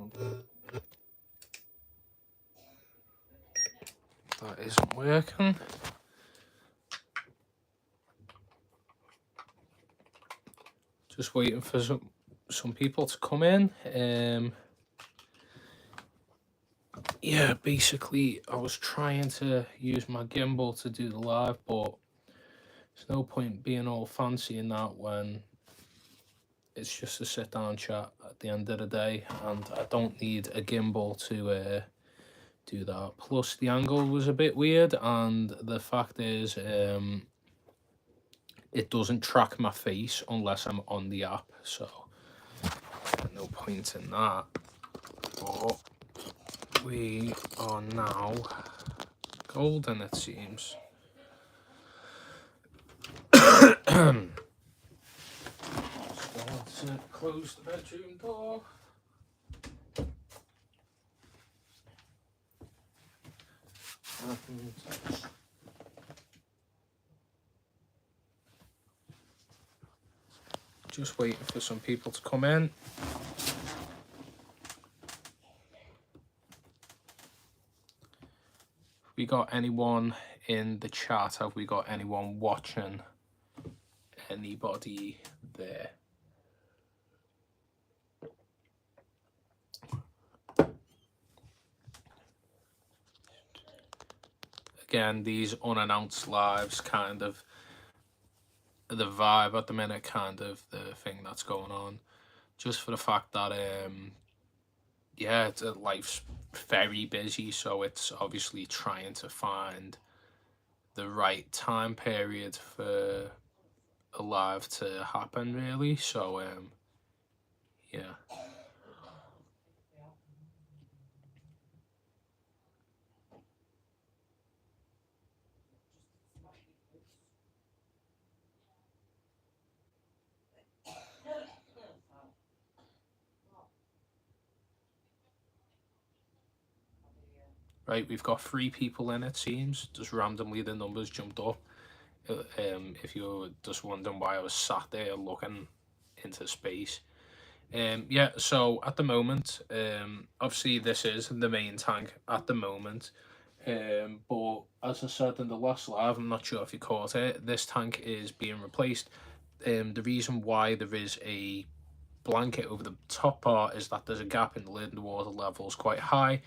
sound. That isn't working. Just waiting for some people to come in. Yeah, basically I was trying to use my gimbal to do the live, but there's no point being all fancy in that when it's just a sit down chat at the end of the day, and I don't need a gimbal to do that. Plus the angle was a bit weird, and the fact is it doesn't track my face unless I'm on the app, so no point in that. But we are now golden, it seems. Start to close the bedroom door. Just waiting for some people to come in. We got anyone in the chat? Have we got anyone watching? Anybody there? Again, these unannounced lives, kind of the vibe at the minute, kind of the thing that's going on. Just for the fact that yeah, life's very busy, so it's obviously trying to find the right time period for a live to happen, really. So yeah. Right, we've got 3 people in, it seems. Just randomly the numbers jumped up. If you're just wondering why I was sat there looking into space. Yeah, so at the moment, obviously this is the main tank at the moment. But as I said in the last live, I'm not sure if you caught it, this tank is being replaced. The reason why there is a blanket over the top part is that there's a gap in the lid and the water level is quite high.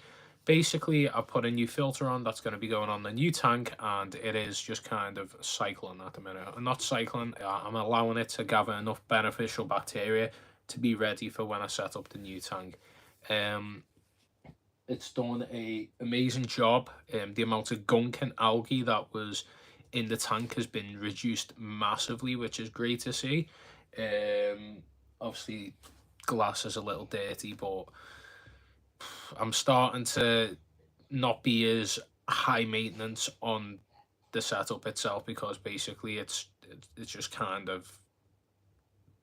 Basically, I put a new filter on that's going to be going on the new tank, and it is just kind of cycling at the minute. I'm not cycling, I'm allowing it to gather enough beneficial bacteria to be ready for when I set up the new tank. It's done an amazing job. The amount of gunk and algae that was in the tank has been reduced massively, which is great to see. Obviously, glass is a little dirty, but I'm starting to not be as high maintenance on the setup itself, because basically it's just kind of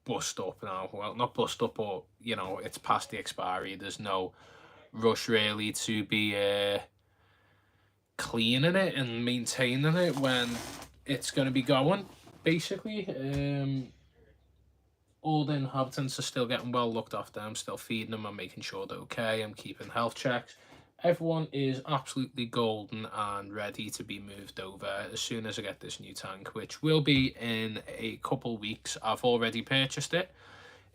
bust up now. Well, not bust up, but you know, it's past the expiry. There's no rush really to be cleaning it and maintaining it when it's going to be going, basically. All the inhabitants are still getting well looked after. I'm still feeding them, I'm making sure they're okay, I'm keeping health checks. Everyone is absolutely golden and ready to be moved over as soon as I get this new tank, which will be in a couple weeks. I've already purchased it.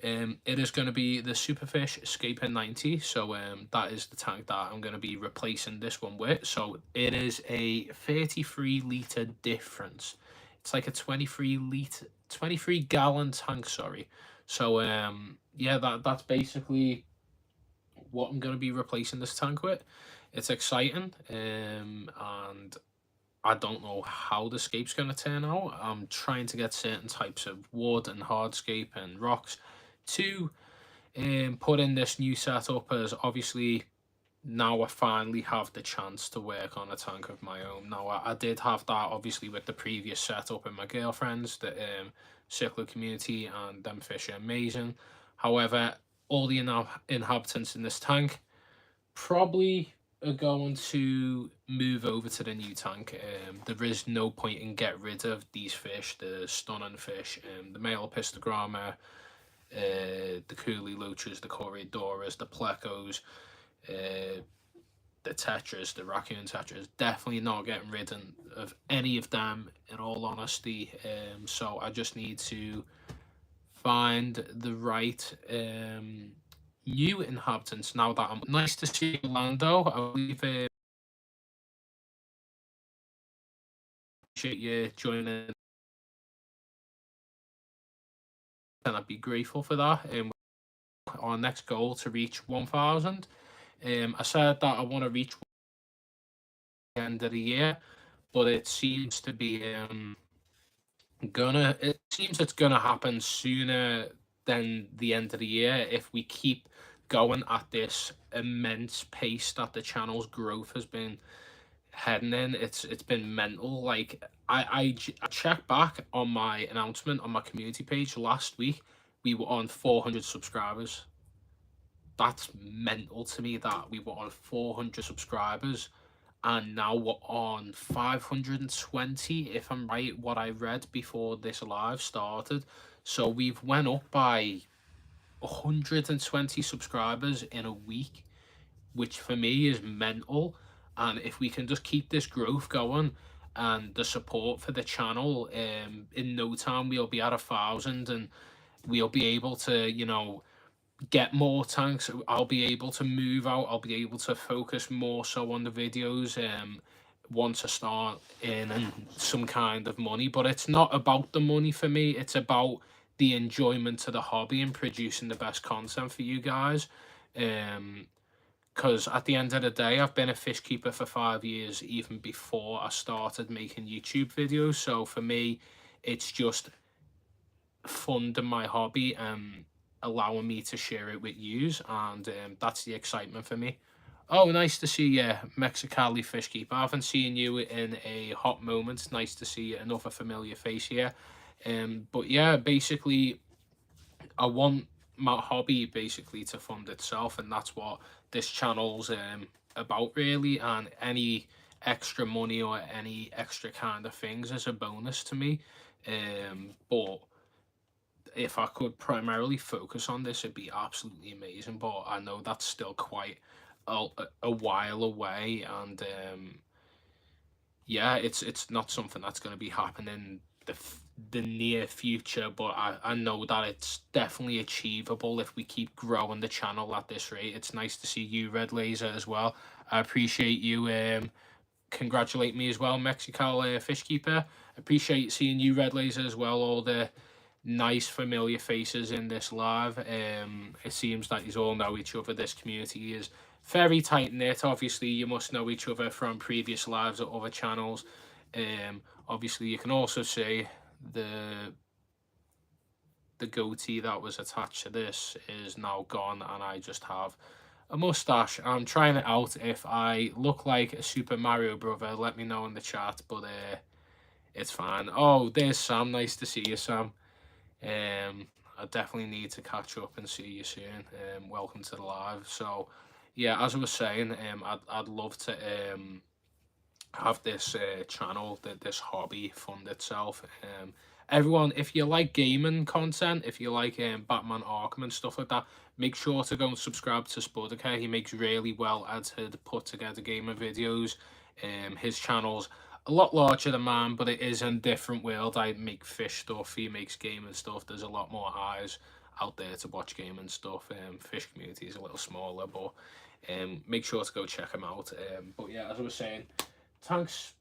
It is going to be the Superfish Escaper 90, so that is the tank that I'm going to be replacing this one with. So it is a 33 litre difference. It's like a 23 gallon tank, sorry. So yeah, that's basically what I'm going to be replacing this tank with. It's exciting, and I don't know how the scape's going to turn out. I'm trying to get certain types of wood and hardscape and rocks to put in this new setup, as obviously now I finally have the chance to work on a tank of my own. Now I did have that obviously with the previous setup and my girlfriends, the Cichlid community, and them fish are amazing. However, all the inhabitants in this tank probably are going to move over to the new tank. There is no point in get rid of these fish, the stunning fish, the male pistogramma, the Cooley Loaches, the Corredoras, the Plecos, the Tetras, the Raccoon Tetras. Definitely not getting rid of any of them, in all honesty. So I just need to find the right new inhabitants. Now that I'm nice to see Orlando. I believe appreciate you joining, and I'd be grateful for that. Our next goal to reach 1,000. I said that I want to reach the end of the year, but it seems to be it seems it's gonna happen sooner than the end of the year if we keep going at this immense pace that the channel's growth has been heading in. It's been mental. Like I checked back on my announcement on my community page last week. We were on 400 subscribers. That's mental to me that we were on 400 subscribers and now we're on 520, if I'm right, what I read before this live started. So we've went up by 120 subscribers in a week, which for me is mental. And if we can just keep this growth going and the support for the channel, in no time we'll be at 1,000 and we'll be able to, get more tanks. I'll be able to move out. I'll be able to focus more so on the videos once I start earning some kind of money. But it's not about the money for me. It's about the enjoyment to the hobby and producing the best content for you guys. Because at the end of the day, I've been a fish keeper for 5 years, even before I started making YouTube videos. So for me, it's just funding my hobby and allowing me to share it with yous, and that's the excitement for me. Oh, nice to see you, Mexicali Fish Keeper. I haven't seen you in a hot moment. It's nice to see another familiar face here. But yeah, basically, I want my hobby basically to fund itself, and that's what this channel's about really. And any extra money or any extra kind of things is a bonus to me. But if I could primarily focus on this, it'd be absolutely amazing. But I know that's still quite a while away, and yeah, it's not something that's going to be happening the near future. But I know that it's definitely achievable if we keep growing the channel at this rate. It's nice to see you, Red Laser, as well. I appreciate you. Congratulate me as well, Mexical Fishkeeper. Appreciate seeing you, Red Laser, as well. All the nice familiar faces in this live. It seems that you all know each other. This community is very tight knit. Obviously, you must know each other from previous lives or other channels. Obviously, you can also see the goatee that was attached to this is now gone, and I just have a mustache. I'm trying it out. If I look like a Super Mario brother, let me know in the chat. But it's fine. Oh, there's Sam. Nice to see you, Sam. I definitely need to catch up and see you soon. Welcome to the live. So, yeah, as I was saying, I'd love to have this channel, this hobby fund itself. Everyone, if you like gaming content, if you like Batman Arkham and stuff like that, make sure to go and subscribe to Spud. Okay, he makes really well edited, put together gaming videos. His channel's a lot larger than mine, but it is in a different world. I make fish stuff, he makes gaming stuff. There's a lot more eyes out there to watch gaming stuff. Fish community is a little smaller, but make sure to go check him out. But yeah, as I was saying, tanks,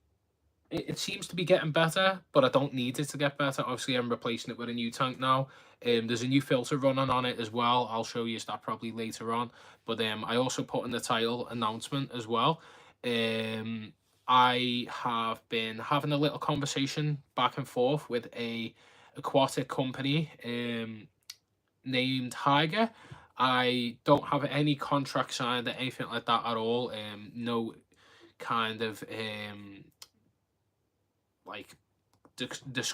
it seems to be getting better, but I don't need it to get better. Obviously, I'm replacing it with a new tank now. There's a new filter running on it as well. I'll show you that probably later on. But I also put in the title announcement as well. I have been having a little conversation back and forth with a aquatic company named Tiger. I don't have any contract signed or anything like that at all. No kind of like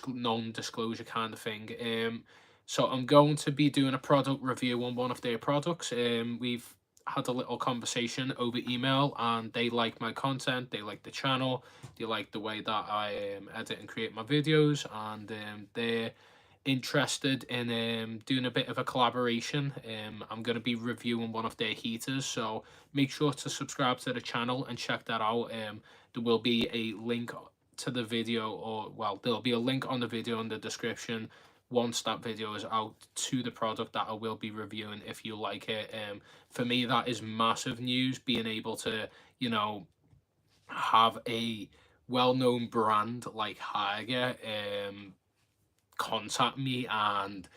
non-disclosure kind of thing. So I'm going to be doing a product review on one of their products. We've had a little conversation over email, and they like my content, they like the channel, they like the way that I edit and create my videos, and they're interested in doing a bit of a collaboration. I'm going to be reviewing one of their heaters, so make sure to subscribe to the channel and check that out. There will be a link to the video, or well, there'll be a link on the video in the description once that video is out, to the product that I will be reviewing if you like it. For me, that is massive news, being able to, you know, have a well-known brand like Haiger contact me and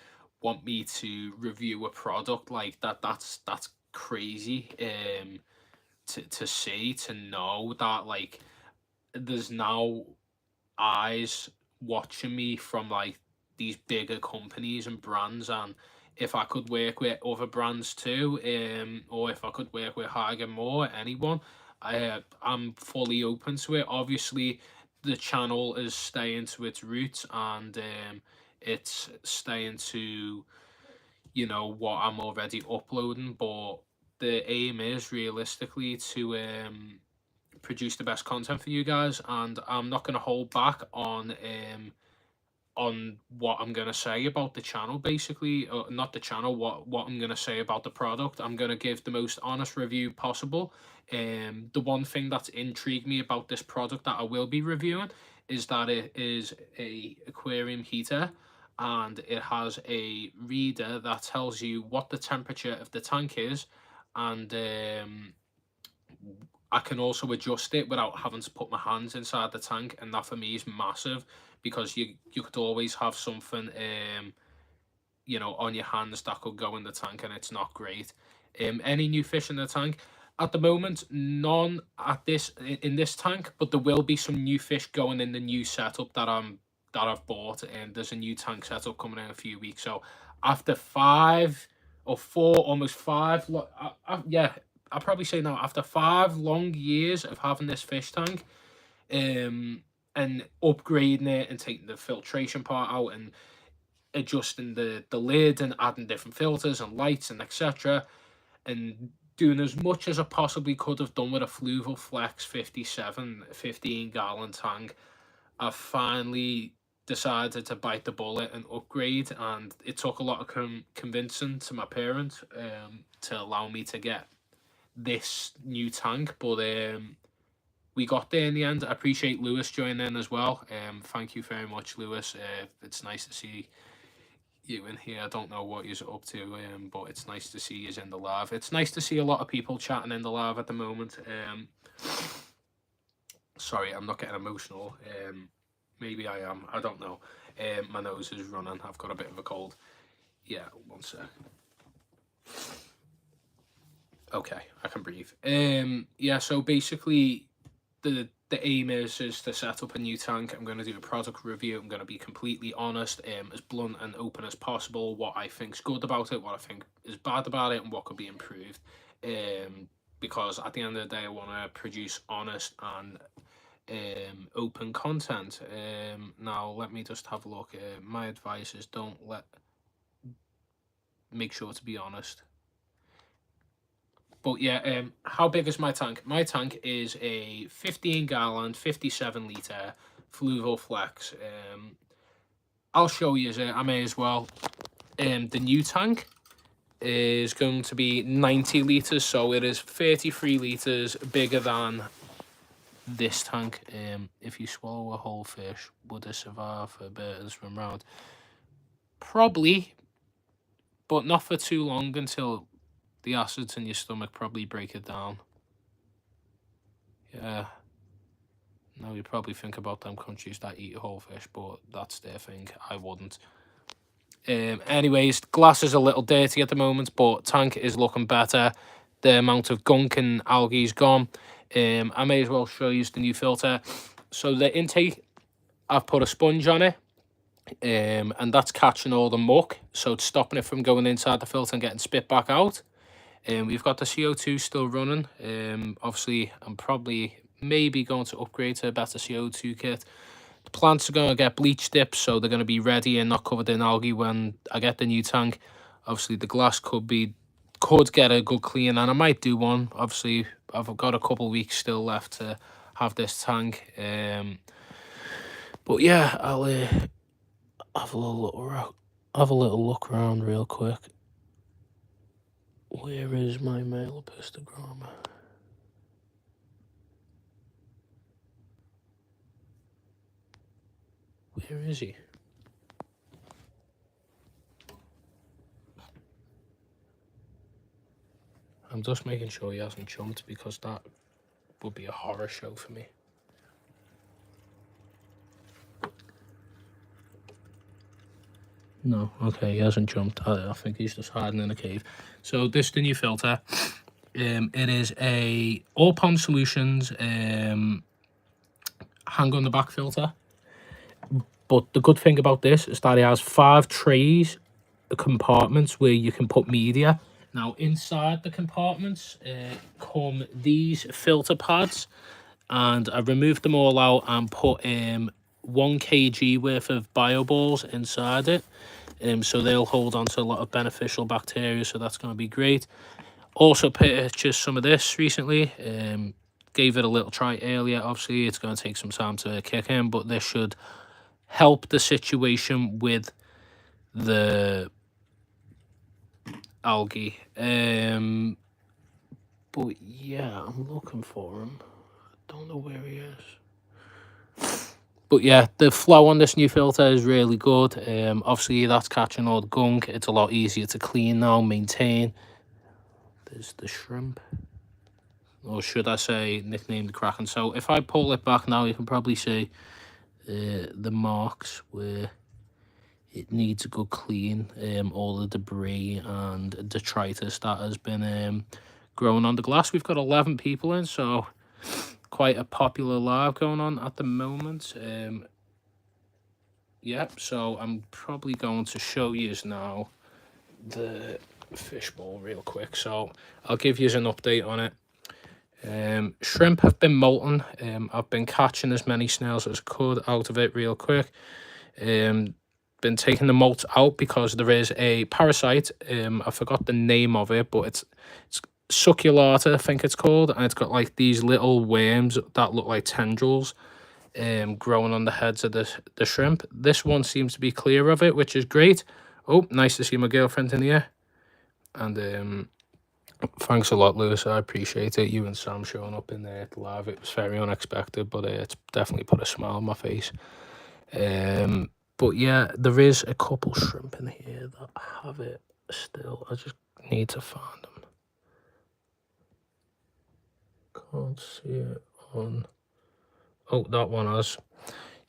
want me to review a product like that. That's crazy to see, to know that like there's now eyes watching me from like these bigger companies and brands, and if I could work with other brands too, or if I could work with Hagen more, anyone, I'm fully open to it. Obviously, the channel is staying to its roots, and it's staying to, you know, what I'm already uploading, but the aim is realistically to produce the best content for you guys, and I'm not going to hold back on what I'm going to say about the channel, basically, or not the channel, what I'm going to say about the product. I'm going to give the most honest review possible. The one thing that's intrigued me about this product that I will be reviewing is that it is a aquarium heater, and it has a reader that tells you what the temperature of the tank is, and I can also adjust it without having to put my hands inside the tank, and that for me is massive, because you could always have something you know, on your hands that could go in the tank, and it's not great. Any new fish in the tank? At the moment, none in this tank, but there will be some new fish going in the new setup that I've bought, and there's a new tank setup coming in a few weeks. So after 5 or 4, almost 5, yeah, I'll probably say now, after 5 long years of having this fish tank, and upgrading it and taking the filtration part out and adjusting the lid and adding different filters and lights and etc., and doing as much as I possibly could have done with a Fluval Flex 57 15-gallon tank, I finally decided to bite the bullet and upgrade, and it took a lot of convincing to my parents to allow me to get this new tank, but we got there in the end. I appreciate Lewis joining in as well. Thank you very much, Lewis. It's nice to see you in here. I don't know what you're up to, but it's nice to see you in the live. It's nice to see a lot of people chatting in the live at the moment. Sorry, I'm not getting emotional. Maybe I am. I don't know. My nose is running. I've got a bit of a cold. Yeah, one sec. Okay, I can breathe. Yeah, so basically the aim is to set up a new tank. I'm going to do a product review. I'm going to be completely honest, as blunt and open as possible, what I think's good about it, what I think is bad about it, and what could be improved. Because at the end of the day, I want to produce honest and open content. Now let me just have a look. My advice is make sure to be honest. But yeah, how big is my tank? My tank is a 15-gallon, 57-litre Fluval Flex. I'll show you it. I may as well. The new tank is going to be 90 litres, so it is 33 litres bigger than this tank. If you swallow a whole fish, would it survive a bit as swim round? Probably, but not for too long, until the acids in your stomach probably break it down. Yeah. Now you probably think about them countries that eat whole fish, but that's their thing. I wouldn't. Anyways, glass is a little dirty at the moment, but tank is looking better. The amount of gunk and algae is gone. I may as well show you the new filter. So the intake, I've put a sponge on it, and that's catching all the muck, so it's stopping it from going inside the filter and getting spit back out. We've got the CO2 still running. Obviously, I'm maybe going to upgrade to a better CO2 kit. The plants are going to get bleach dips, so they're going to be ready and not covered in algae when I get the new tank. Obviously, the glass could get a good clean, and I might do one. Obviously, I've got a couple weeks still left to have this tank. But yeah, have a little look around real quick. Where is my male epistogramma? Where is he? I'm just making sure he hasn't jumped, because that would be a horror show for me. No, okay, he hasn't jumped. I think he's just hiding in a cave. So this is the new filter. It is a All Pond Solutions hang on the back filter. But the good thing about this is that it has 5 trays, compartments where you can put media. Now inside the compartments come these filter pads, and I removed them all out and put 1 kg worth of bio balls inside it. So they'll hold on to a lot of beneficial bacteria, so that's going to be great. Also purchased some of this recently. Gave it a little try earlier. Obviously it's going to take some time to kick in, but this should help the situation with the algae. But yeah, I'm looking for him. I don't know where he is. But yeah, the flow on this new filter is really good. Obviously that's catching all the gunk. It's a lot easier to clean now, maintain. There's the shrimp, or should I say nicknamed the Kraken. So if I pull it back now, you can probably see the marks where it needs a good clean. All the debris and detritus that has been growing on the glass. We've got 11 people in, so quite a popular live going on at the moment. Yeah, so I'm probably going to show you now the fishbowl real quick. So I'll give you an update on it. Shrimp have been molting. I've been catching as many snails as I could out of it real quick. Been taking the molt out because there is a parasite. I forgot the name of it, but it's succulata, I think it's called, and it's got like these little worms that look like tendrils growing on the heads of the shrimp. This one seems to be clear of it, which is great. Oh, nice to see my girlfriend in here. And thanks a lot, Lewis. I appreciate it. You and Sam showing up in there live. It was very unexpected, but it's definitely put a smile on my face. But yeah, there is a couple shrimp in here that have it still. I just need to find them. Can't see it on. Oh, that one has.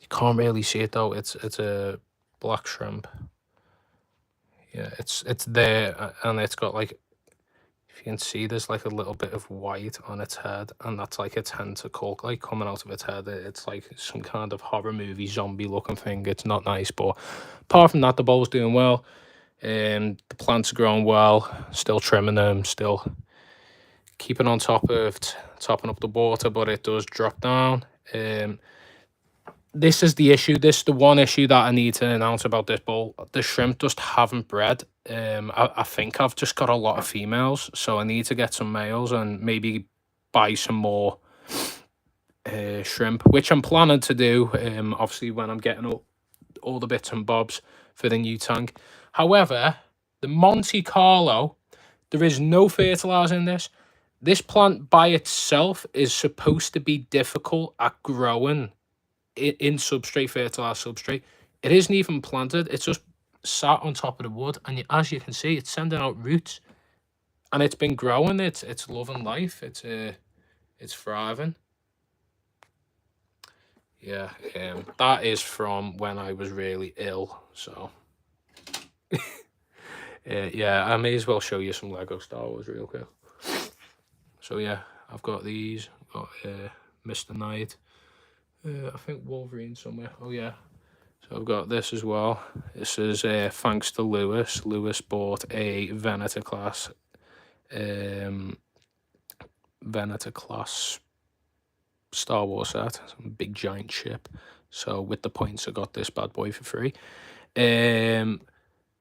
You can't really see it though. It's a black shrimp. Yeah, it's there, and it's got like, if you can see, there's like a little bit of white on its head, and that's like a tentacle like coming out of its head. It's like some kind of horror movie zombie looking thing. It's not nice, but apart from that, the bowl's doing well. The plants are growing well. Still trimming them. Still keeping on top of topping up the water, but it does drop down. This is the issue. This is the one issue that I need to announce about this bowl. The shrimp just haven't bred. I think I've just got a lot of females, so I need to get some males and maybe buy some more shrimp, which I'm planning to do, obviously when I'm getting up all the bits and bobs for the new tank. However, the Monte Carlo, there is no fertilizer in this. This plant by itself is supposed to be difficult at growing in substrate, fertilized substrate. It isn't even planted. It's just sat on top of the wood, and as you can see, it's sending out roots, and it's been growing. It's loving life. It's thriving. Yeah, that is from when I was really ill. So yeah, I may as well show you some Lego Star Wars real quick. So yeah, I've got these. I've got Mr. Knight. I think Wolverine somewhere. Oh yeah. So I've got this as well. This is thanks to Lewis. Lewis bought a Venator class Star Wars set, some big giant ship. So with the points, I got this bad boy for free.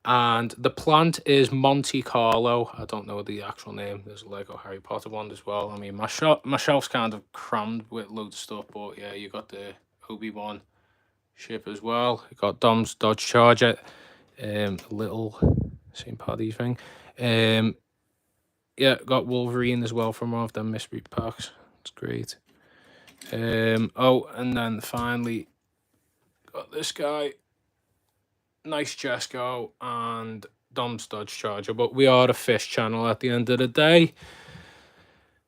And the plant is Monte Carlo. I don't know the actual name. There's a Lego Harry Potter one as well. I mean, my shelf's kind of crammed with loads of stuff, but yeah, you got the Obi-Wan ship as well. Got Dom's Dodge Charger, little St. Paddy thing. Yeah, got Wolverine as well from one of them mystery packs. It's great. Oh, and then finally got this guy. Nice Jesco and Dom's Dodge Charger. But we are a fish channel at the end of the day.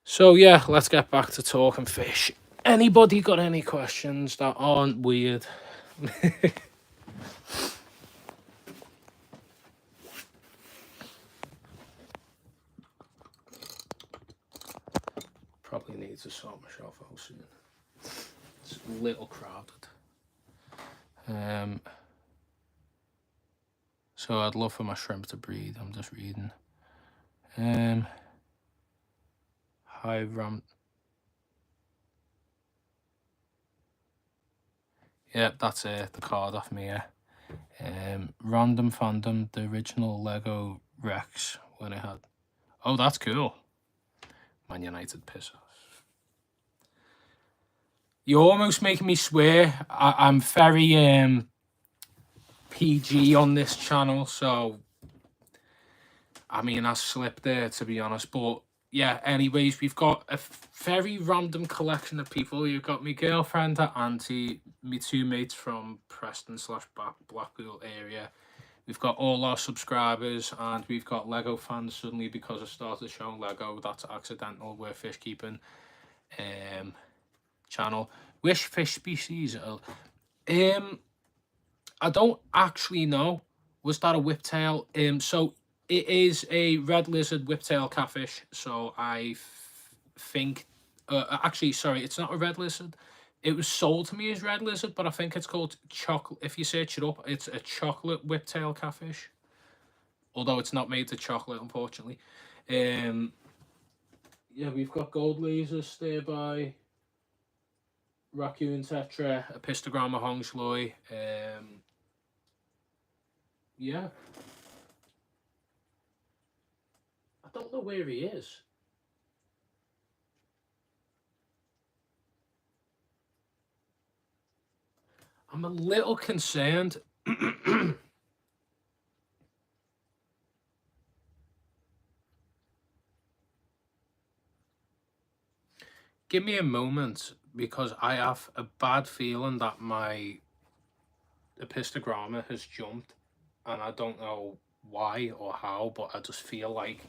So yeah, let's get back to talking fish. Anybody got any questions that aren't weird? Probably need to sort myself out soon. It's a little crowded. So I'd love for my shrimp to breed. I'm just reading. High ramp. Yeah, that's it. The card off me. Yeah. Random fandom, the original Lego Rex when I had. Oh, that's cool. Man United piss off. You're almost making me swear. I'm very PG on this channel, so I mean I slipped there to be honest. But yeah, anyways, we've got a very random collection of people. You've got my girlfriend, her auntie, me two mates from Preston / Blackpool area. We've got all our subscribers, and we've got Lego fans suddenly because I started showing Lego. That's accidental. We're fish keeping channel. Which fish species? I don't actually know. Was that a whiptail? So it is a red lizard whiptail catfish. So I think, actually, sorry, it's not a red lizard. It was sold to me as red lizard, but I think it's called chocolate. If you search it up, it's a chocolate whiptail catfish. Although it's not made to chocolate, unfortunately. Yeah, we've got gold lasers thereby. Raccoon tetra, Epistogramma hongsloi. Yeah. I don't know where he is. I'm a little concerned. Give me a moment, because I have a bad feeling that my Epistogramma has jumped, and I don't know why or how, but I just feel like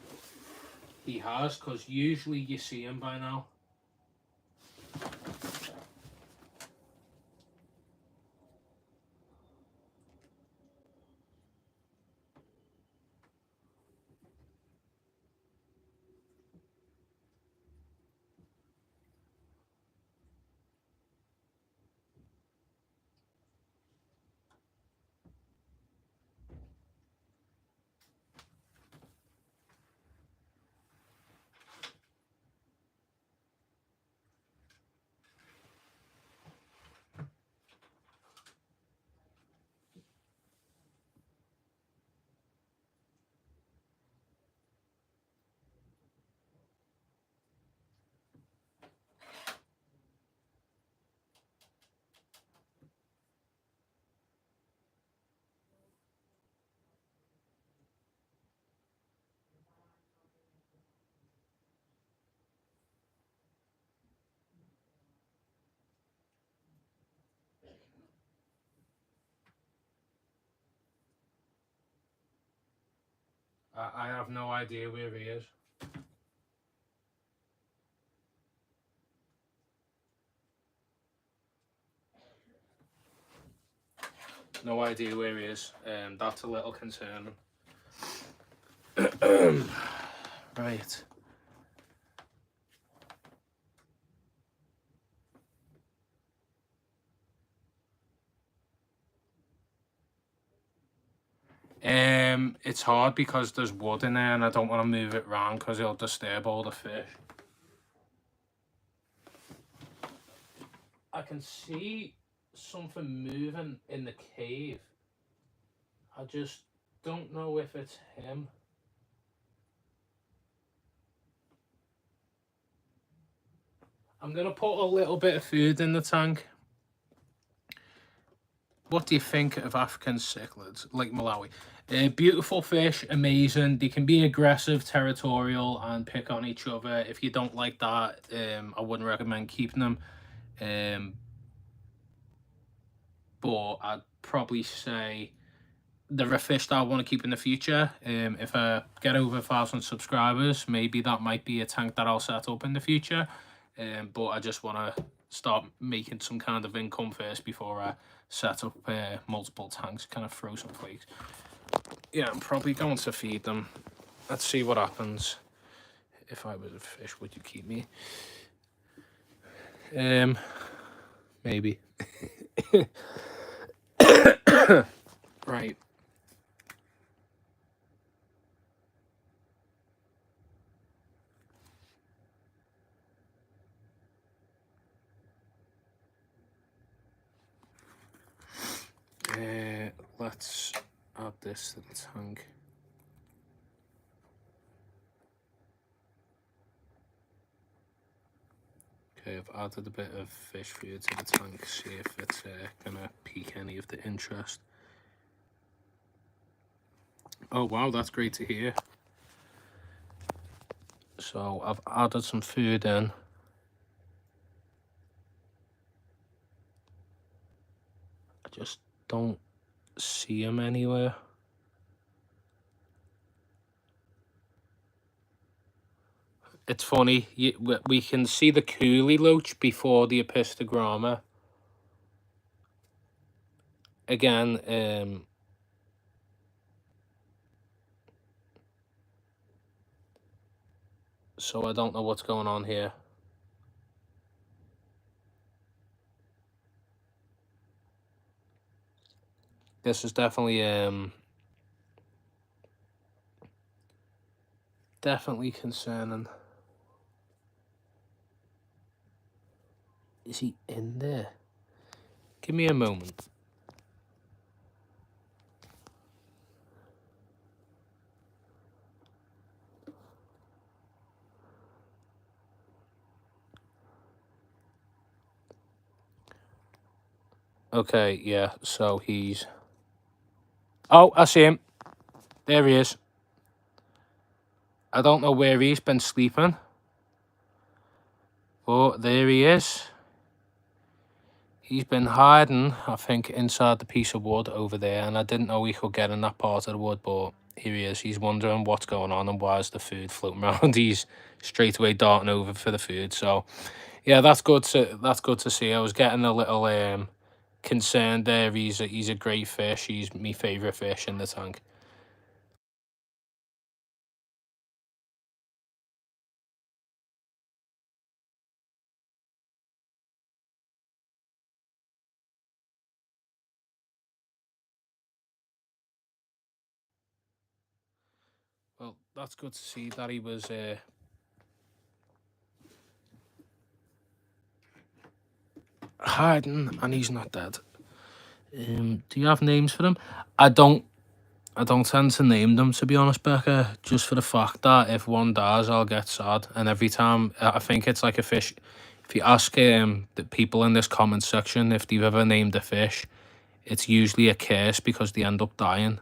he has, because usually you see him by now. I have no idea where he is. No idea where he is. That's a little concerning. Right. It's hard because there's wood in there and I don't want to move it around because it'll disturb all the fish. I can see something moving in the cave. I just don't know if it's him. I'm going to put a little bit of food in the tank. What do you think of African cichlids, like Malawi? Beautiful fish, amazing. They can be aggressive, territorial, and pick on each other. If you don't like that, I wouldn't recommend keeping them. But I'd probably say they're a fish that I want to keep in the future. If I get over 1,000 subscribers, maybe that might be a tank that I'll set up in the future. But I just want to start making some kind of income first before I set up multiple tanks, kind of throw some flakes. Yeah, I'm probably going to feed them. Let's see what happens. If I was a fish, would you keep me? Maybe. Right. Let's add this to the tank. Okay, I've added a bit of fish food to the tank, see if it's gonna pique any of the interest. Oh wow, that's great to hear. So I've added some food in. I just don't see him anywhere. It's funny, we can see the coolie loach before the apistogramma. Again, so I don't know what's going on here. This is definitely concerning. Is he in there? Give me a moment. Okay, yeah, so he's... Oh, I see him. There he is. I don't know where he's been sleeping. But there he is. He's been hiding, I think, inside the piece of wood over there. And I didn't know he could get in that part of the wood, but here he is. He's wondering what's going on and why is the food floating around. He's straight away darting over for the food. So, yeah, that's good to see. I was getting a little concerned there. He's a great fish. He's my favourite fish in the tank. Well, that's good to see that he was hiding and he's not dead. Do you have names for them? I don't tend to name them, to be honest, Becca, just for the fact that if one dies, I'll get sad. And every time, I think it's like a fish. If you ask the people in this comment section if they've ever named a fish, it's usually a curse because they end up dying.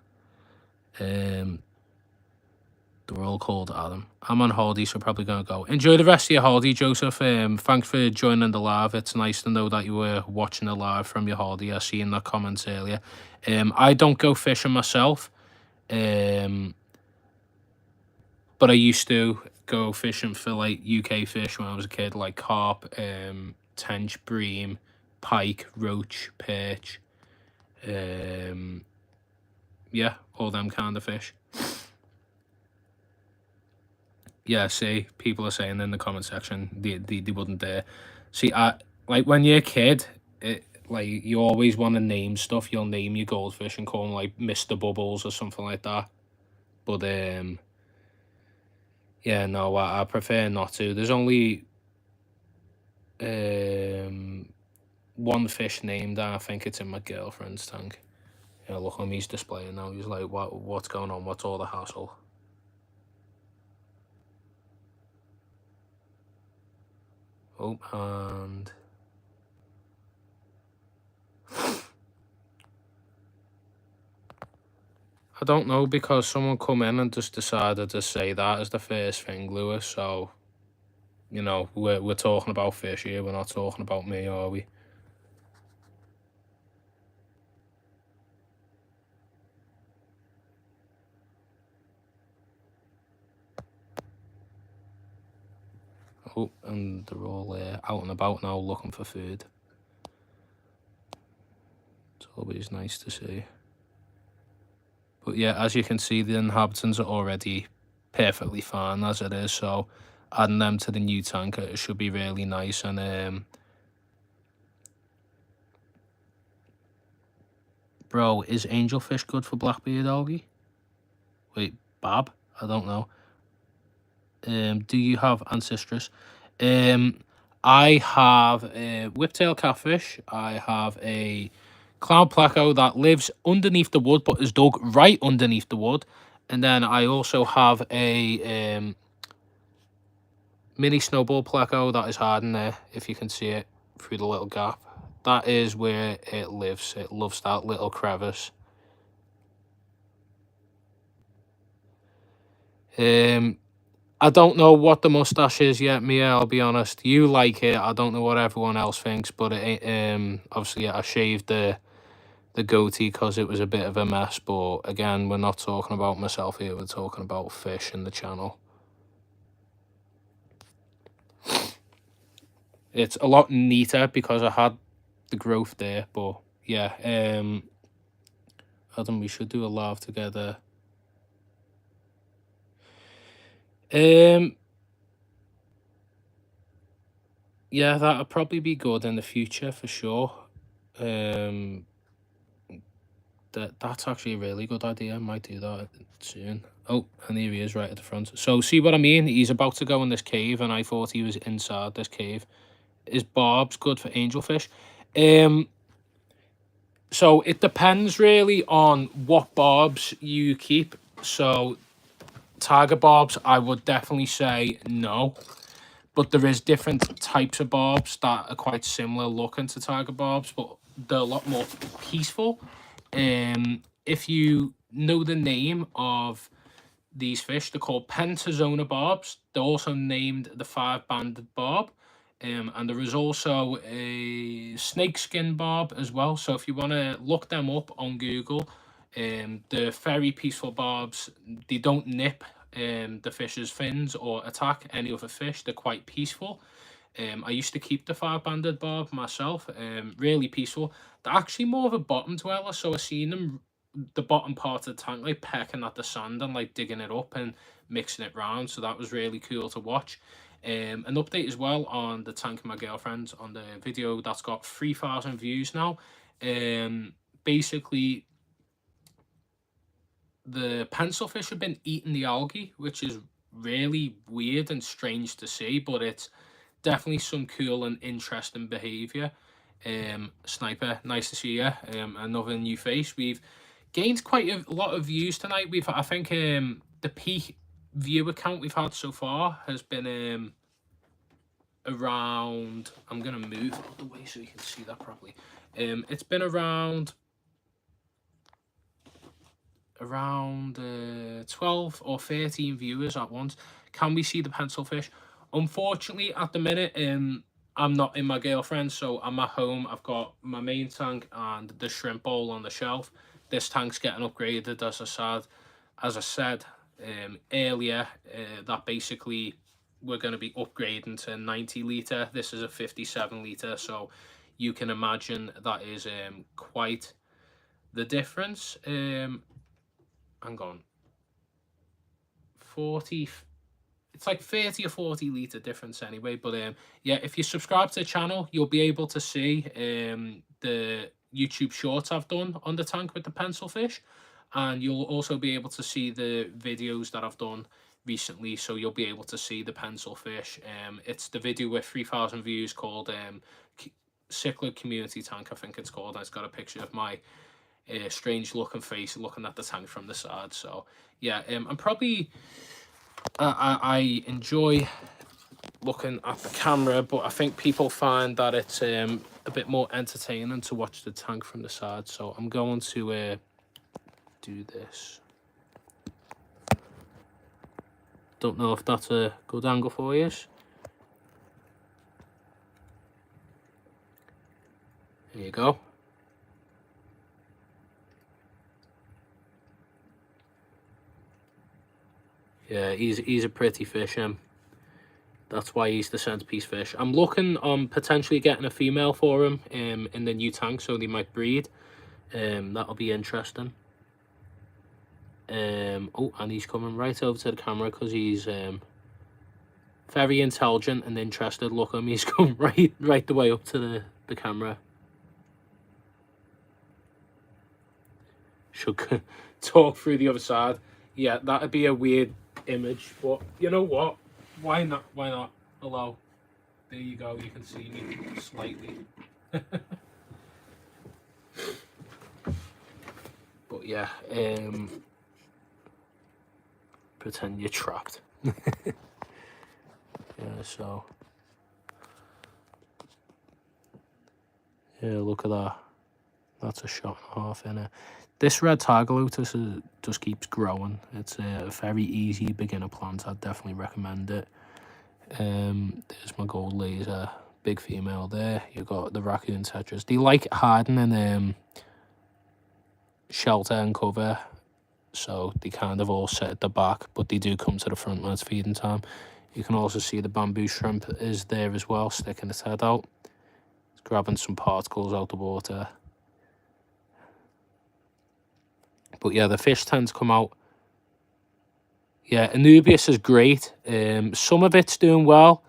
They're all called Adam. I'm on holiday, so probably going to go. Enjoy the rest of your holiday, Joseph. Thanks for joining the live. It's nice to know that you were watching the live from your holiday. I see in the comments earlier. I don't go fishing myself. But I used to go fishing for like UK fish when I was a kid, like carp, tench, bream, pike, roach, perch. Yeah, all them kind of fish. Yeah, see, people are saying in the comment section they wouldn't dare. See, like when you're a kid, like you always want to name stuff. You'll name your goldfish and call them like Mr. Bubbles or something like that. But yeah, no, I prefer not to. There's only one fish named, and I think it's in my girlfriend's tank. Yeah, look at him, he's displaying now. He's like, what's going on? What's all the hassle? Oh, and I don't know, because someone come in and just decided to say that as the first thing, Lewis. So, you know, we're talking about fish here. We're not talking about me, are we? Oh, and they're all out and about now looking for food. It's always nice to see. But yeah, as you can see, the inhabitants are already perfectly fine as it is. So adding them to the new tank, it should be really nice. And bro, is angelfish good for Blackbeard algae? Wait, Bab? I don't know. Do you have ancestors? I have a whiptail catfish. I have a cloud pleco that lives underneath the wood, but is dug right underneath the wood. And then I also have a mini snowball pleco that is hiding there, if you can see it through the little gap. That is where it lives. It loves that little crevice. I don't know what the mustache is yet, Mia. I'll be honest. You like it. I don't know what everyone else thinks, but it obviously yeah, I shaved the goatee because it was a bit of a mess. But again, we're not talking about myself here. We're talking about fish in the channel. It's a lot neater because I had the growth there. But yeah, Adam, we should do a live together. Yeah, that'll probably be good in the future for sure. That's actually a really good idea. I might do that soon. Oh, and here he is right at the front. So see what I mean? He's about to go in this cave, and I thought he was inside this cave. Is barbs good for angelfish? So it depends really on what barbs you keep. So tiger barbs, I would definitely say no. But there is different types of barbs that are quite similar looking to tiger barbs, but they're a lot more peaceful. If you know the name of these fish, they're called pentazona barbs. They're also named the five-banded barb. And there is also a snakeskin barb as well. So if you want to look them up on Google, they're very peaceful barbs. They don't nip the fish's fins or attack any other fish. They're quite peaceful. I used to keep the five-banded barb myself. Really peaceful. They're actually more of a bottom dweller, so I've seen them the bottom part of the tank like pecking at the sand and like digging it up and mixing it round. So that was really cool to watch. An update as well on the tank of my girlfriend on the video that's got 3,000 views now. Basically, the pencil fish have been eating the algae, which is really weird and strange to see, but it's definitely some cool and interesting behavior. Sniper, nice to see you. Another new face. We've gained quite a lot of views tonight. I think the peak viewer count we've had so far has been around, I'm gonna move out the way so you can see that properly. It's been around 12 or 13 viewers at once. Can we see the pencil fish? Unfortunately, at the minute, I'm not in my girlfriend, so I'm at home. I've got my main tank and the shrimp bowl on the shelf. This tank's getting upgraded, as I said earlier, that basically we're going to be upgrading to 90 litre. This is a 57 litre, so you can imagine that is quite the difference. Hang on, 40, it's like 30 or 40 litre difference anyway. But yeah, if you subscribe to the channel, you'll be able to see the YouTube shorts I've done on the tank with the pencil fish, and you'll also be able to see the videos that I've done recently, so you'll be able to see the pencil fish. It's the video with 3,000 views called Cichlid Community Tank, I think it's called, and it's got a picture of my strange looking face looking at the tank from the side. So yeah, I'm probably I enjoy looking at the camera, but I think people find that it's a bit more entertaining to watch the tank from the side. So I'm going to do this. Don't know if that's a good angle for you. There you go. Yeah, he's a pretty fish, him. That's why he's the centerpiece fish. I'm looking on potentially getting a female for him in the new tank, so they might breed. That'll be interesting. Oh, and he's coming right over to the camera because he's very intelligent and interested. Look at him, he's come right the way up to the camera. Should talk through the other side. Yeah, that'd be a weird image, but you know what? Why not? Why not? Hello. There you go. You can see me slightly. But yeah, pretend you're trapped. Yeah, so yeah, look at that. That's a shot and a half in it. This red tiger lotus just keeps growing. It's a very easy beginner plant. I'd definitely recommend it. There's my gold laser, big female there. You've got the raccoon tetras. They like hiding in shelter and cover, so they kind of all sit at the back, but they do come to the front when it's feeding time. You can also see the bamboo shrimp is there as well, sticking its head out. It's grabbing some particles out the water. But yeah, the fish tend to come out. Yeah, Anubias is great. Some of it's doing well.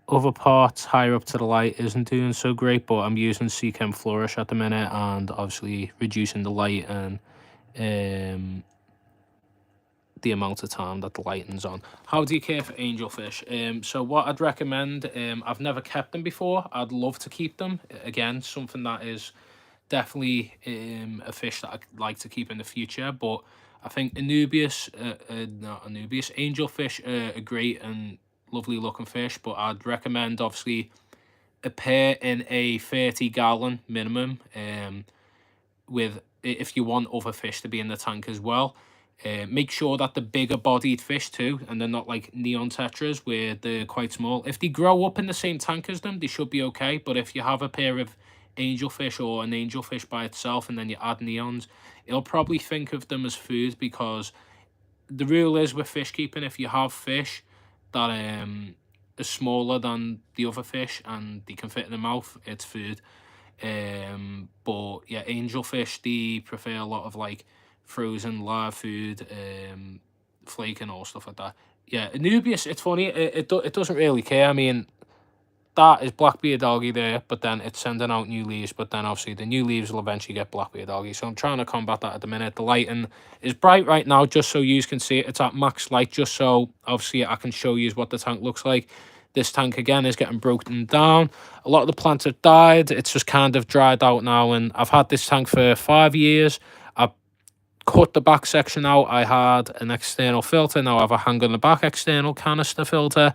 Other parts higher up to the light isn't doing so great, but I'm using Seachem Flourish at the minute and obviously reducing the light and the amount of time that the lighting's on. How do you care for angelfish? So what I'd recommend, I've never kept them before. I'd love to keep them. Again, something that is definitely a fish that I'd like to keep in the future, but I think angelfish are great and lovely looking fish, but I'd recommend obviously a pair in a 30-gallon minimum, with, if you want other fish to be in the tank as well. Make sure that the bigger bodied fish too, and they're not like neon tetras where they're quite small. If they grow up in the same tank as them, they should be okay. But if you have a pair of angelfish or an angelfish by itself and then you add neons, it'll probably think of them as food, because the rule is with fish keeping, if you have fish that are smaller than the other fish and they can fit in the mouth, it's food. But yeah, angelfish, they prefer a lot of like frozen live food, flake and all stuff like that. Yeah, Anubias, it's funny, it doesn't really care. I mean, that is black-bearded algae there, but then it's sending out new leaves, but then obviously the new leaves will eventually get black-bearded algae, so I'm trying to combat that at the minute. The lighting is bright right now, just so you can see it. It's at max light, just so obviously I can show you what the tank looks like. This tank again is getting broken down. A lot of the plants have died. It's just kind of dried out now, and I've had this tank for 5 years. I cut the back section out. I had an external filter. Now I have a hang on the back external canister filter.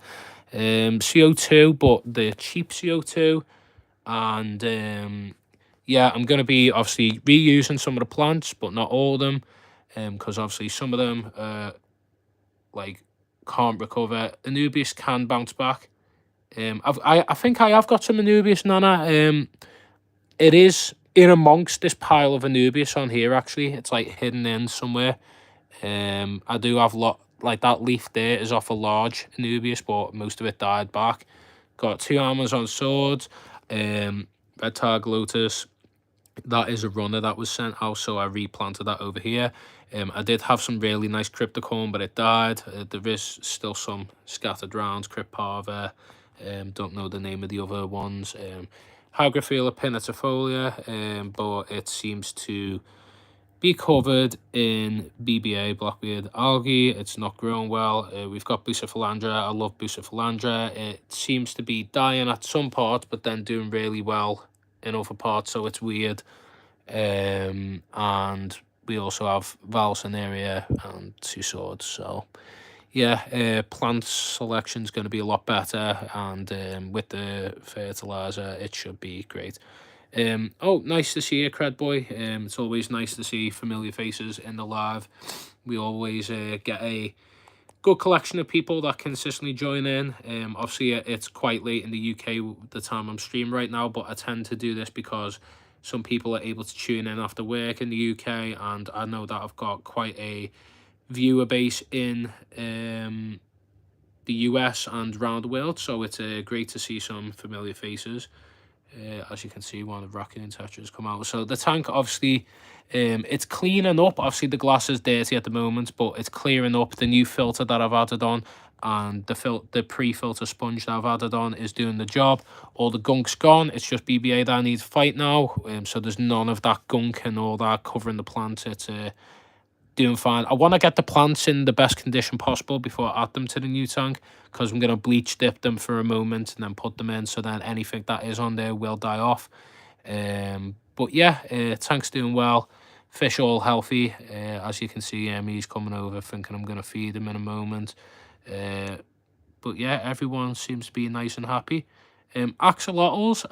CO2, but the cheap CO2. And yeah, I'm going to be obviously reusing some of the plants, but not all of them, because obviously some of them like can't recover. Anubias can bounce back. I think I have got some Anubias Nana. It is in amongst this pile of Anubias on here, actually. It's like hidden in somewhere. I do have like that leaf there is off a large Anubias, but most of it died back. Got 2 Amazon swords, red tiger lotus. That is a runner that was sent out, so I replanted that over here. I did have some really nice cryptocorn, but it died. There is still some scattered rounds, cryptparva. Don't know the name of the other ones. Hygrophila pinnatifolia, but it seems to be covered in BBA, blackbeard algae. It's not growing well. We've got Bucephalandra. I love Bucephalandra. It seems to be dying at some parts, but then doing really well in other parts, so it's weird. And we also have Valsinaria and 2 swords, so yeah, plant selection is going to be a lot better, and with the fertilizer it should be great. Oh, nice to see you, Cred Boy. It's always nice to see familiar faces in the live. We always get a good collection of people that consistently join in. Obviously, it's quite late in the UK the time I'm streaming right now, but I tend to do this because some people are able to tune in after work in the UK, and I know that I've got quite a viewer base in the US and around the world, so it's great to see some familiar faces. As you can see, one of the raccoon textures come out. So the tank, obviously, it's cleaning up. Obviously, the glass is dirty at the moment, but it's clearing up. The new filter that I've added on and the pre-filter sponge that I've added on is doing the job. All the gunk's gone. It's just BBA that I need to fight now. So there's none of that gunk and all that covering the plant. It's doing fine. I want to get the plants in the best condition possible before I add them to the new tank, because I'm going to bleach dip them for a moment and then put them in, so then anything that is on there will die off. But yeah, tank's doing well. Fish all healthy. As you can see, he's coming over thinking I'm going to feed him in a moment. But yeah, everyone seems to be nice and happy. Axolotls,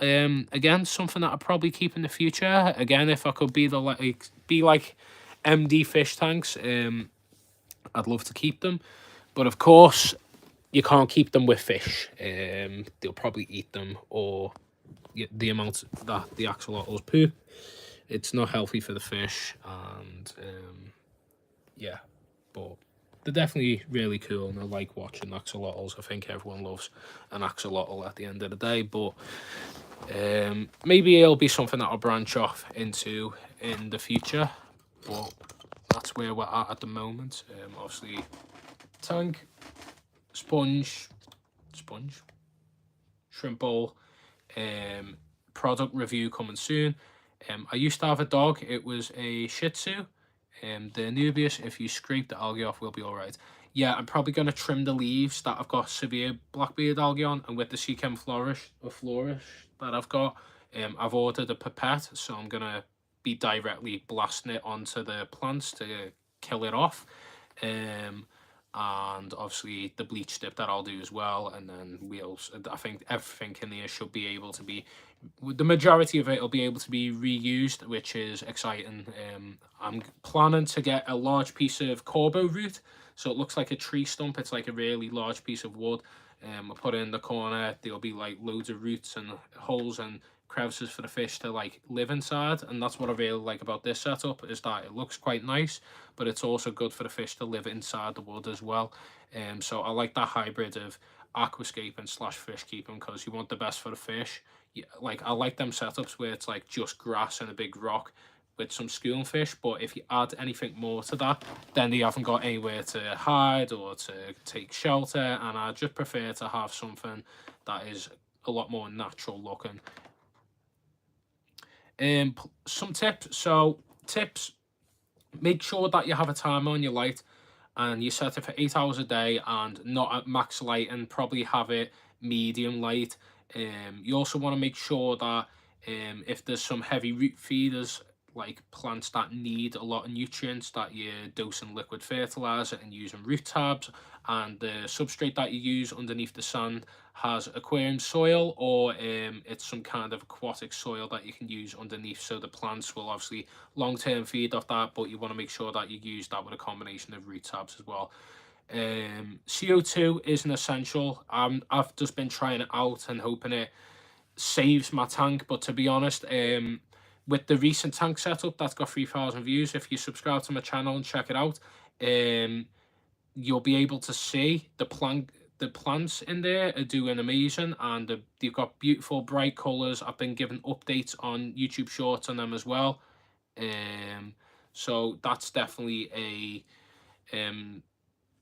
again, something that I'll probably keep in the future. Again, if I could be like M7FishTanks, I'd love to keep them, but of course you can't keep them with fish. They'll probably eat them, or the amount that the axolotls poop, it's not healthy for the fish. And yeah, but they're definitely really cool, and I like watching axolotls. I think everyone loves an axolotl at the end of the day, but maybe it'll be something that I'll branch off into in the future. But that's where we're at the moment. Obviously, tank, sponge, shrimp bowl, product review coming soon. I used to have a dog. It was a Shih Tzu. The Anubius, if you scrape the algae off, will be alright. Yeah, I'm probably going to trim the leaves that I've got severe blackbeard algae on, and with the Seachem flourish that I've got, I've ordered a pipette, so I'm going to be directly blasting it onto the plants to kill it off. And obviously the bleach dip that I'll do as well, and then I think everything in there should be able to be, the majority of it will be able to be reused, which is exciting. I'm planning to get a large piece of corbo root, so it looks like a tree stump. It's like a really large piece of wood. I'll put it in the corner. There'll be like loads of roots and holes and crevices for the fish to like live inside, and that's what I really like about this setup, is that it looks quite nice, but it's also good for the fish to live inside the wood as well. So I like that hybrid of aquascaping / fish keeping, because you want the best for the fish. Like, I like them setups where it's like just grass and a big rock with some school fish, but if you add anything more to that, then they haven't got anywhere to hide or to take shelter, and I just prefer to have something that is a lot more natural looking. Some tips. So tips: make sure that you have a timer on your light and you set it for 8 hours a day, and not at max light, and probably have it medium light. You also want to make sure that if there's some heavy root feeders, like plants that need a lot of nutrients, that you're dosing liquid fertilizer and using root tabs, and the substrate that you use underneath the sand has aquarium soil, or it's some kind of aquatic soil that you can use underneath, so the plants will obviously long-term feed off that, but you want to make sure that you use that with a combination of root tabs as well. CO2 is an essential. I've just been trying it out and hoping it saves my tank, but to be honest, with the recent tank setup that's got 3,000 views, if you subscribe to my channel and check it out, you'll be able to see the plants in there are doing amazing, and they've got beautiful bright colors. I've been given updates on YouTube Shorts on them as well. So that's definitely a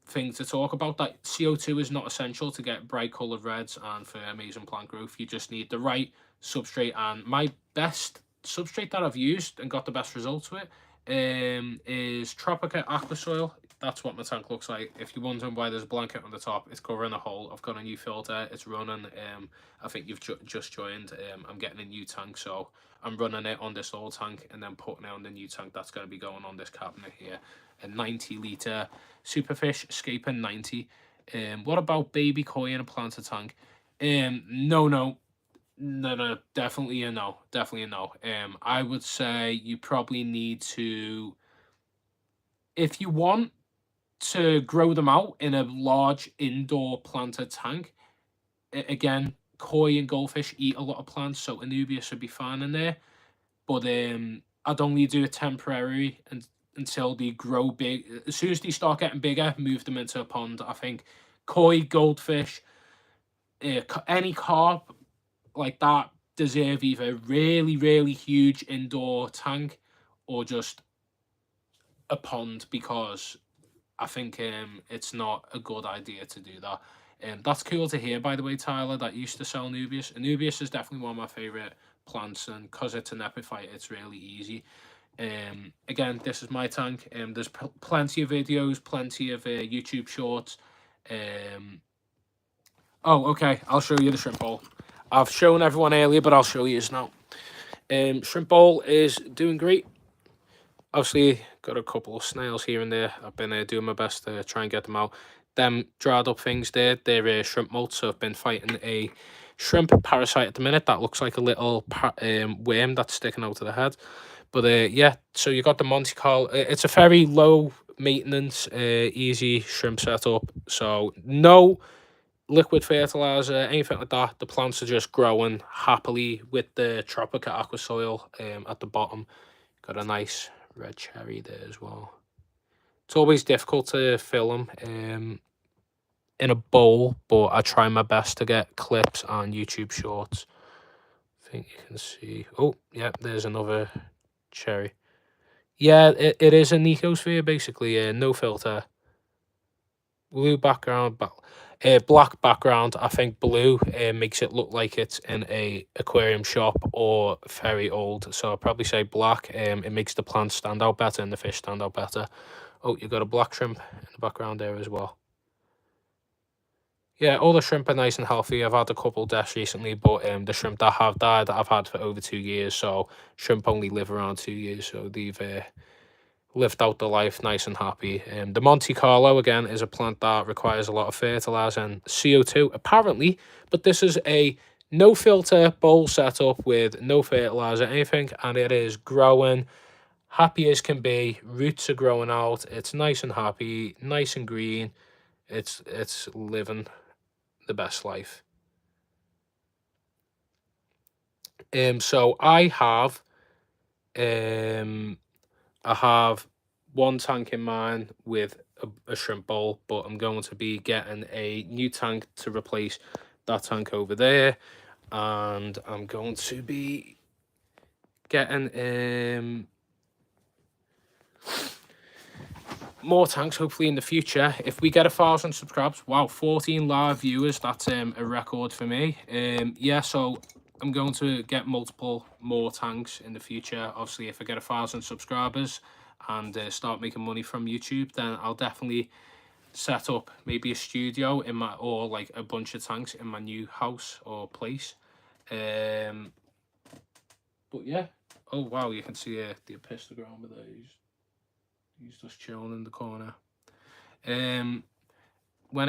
thing to talk about, that CO2 is not essential to get bright colored reds and for amazing plant growth. You just need the right substrate, and my best substrate that I've used and got the best results with is Tropica Aqua Soil. That's what my tank looks like. If you're wondering why there's a blanket on the top, it's covering a hole. I've got a new filter, it's running. I think you've just joined. I'm getting a new tank, so I'm running it on this old tank and then putting it on the new tank that's going to be going on this cabinet here. A 90-litre Superfish Escaping 90. What about baby koi in a planter tank? No, definitely a no. I would say you probably need to, if you want to grow them out in a large indoor planted tank, again, koi and goldfish eat a lot of plants, so Anubias would be fine in there. But I'd only do it temporary and until they grow big. As soon as they start getting bigger, move them into a pond. I think koi, goldfish, any carp like that deserve either really, really huge indoor tank or just a pond, because I think it's not a good idea to do that. That's cool to hear, by the way, Tyler, that you used to sell Anubias. Anubias is definitely one of my favourite plants, and because it's an epiphyte, it's really easy. Again, this is my tank. There's plenty of videos, plenty of YouTube shorts. Oh, okay, I'll show you the shrimp bowl. I've shown everyone earlier, but I'll show you this now. Shrimp bowl is doing great. Obviously, got a couple of snails here and there. I've been doing my best to try and get them out. Them dried up things there, they're shrimp molts, so I've been fighting a shrimp parasite at the minute. That looks like a little worm that's sticking out of the head. But yeah, so you got the Monte Carlo. It's a very low maintenance, easy shrimp setup. So no liquid fertilizer, anything like that. The plants are just growing happily with the Tropica aqua soil at the bottom. Got a nice red cherry there as well. It's always difficult to film in a bowl, but I try my best to get clips on YouTube shorts. I think you can see. Oh, yeah, there's another cherry. Yeah, it is a Nicosphere, basically. No filter. Blue background, black background. I think blue makes it look like it's in a aquarium shop or very old. So I'll probably say black. It makes the plants stand out better and the fish stand out better. Oh, you got a black shrimp in the background there as well. Yeah, all the shrimp are nice and healthy. I've had a couple deaths recently, but the shrimp that have died, I've had for over 2 years. So shrimp only live around 2 years, so they've lived out the life nice and happy. The Monte Carlo, again, is a plant that requires a lot of fertilizer and CO2, apparently, but this is a no filter bowl setup with no fertilizer, anything, and it is growing happy as can be. Roots are growing out. It's nice and happy, nice and green. It's living the best life. So I have one tank in mind with a shrimp bowl, but I'm going to be getting a new tank to replace that tank over there, and I'm going to be getting more tanks hopefully in the future. If we get 1,000 subscribers, wow, 14 live viewers, that's a record for me. Yeah, so I'm going to get multiple more tanks in the future. Obviously, if I get 1,000 subscribers and start making money from YouTube, then I'll definitely set up maybe a studio in my, or like a bunch of tanks in my new house or place. But yeah, oh wow, you can see the epistogram with those. He's just chilling in the corner. When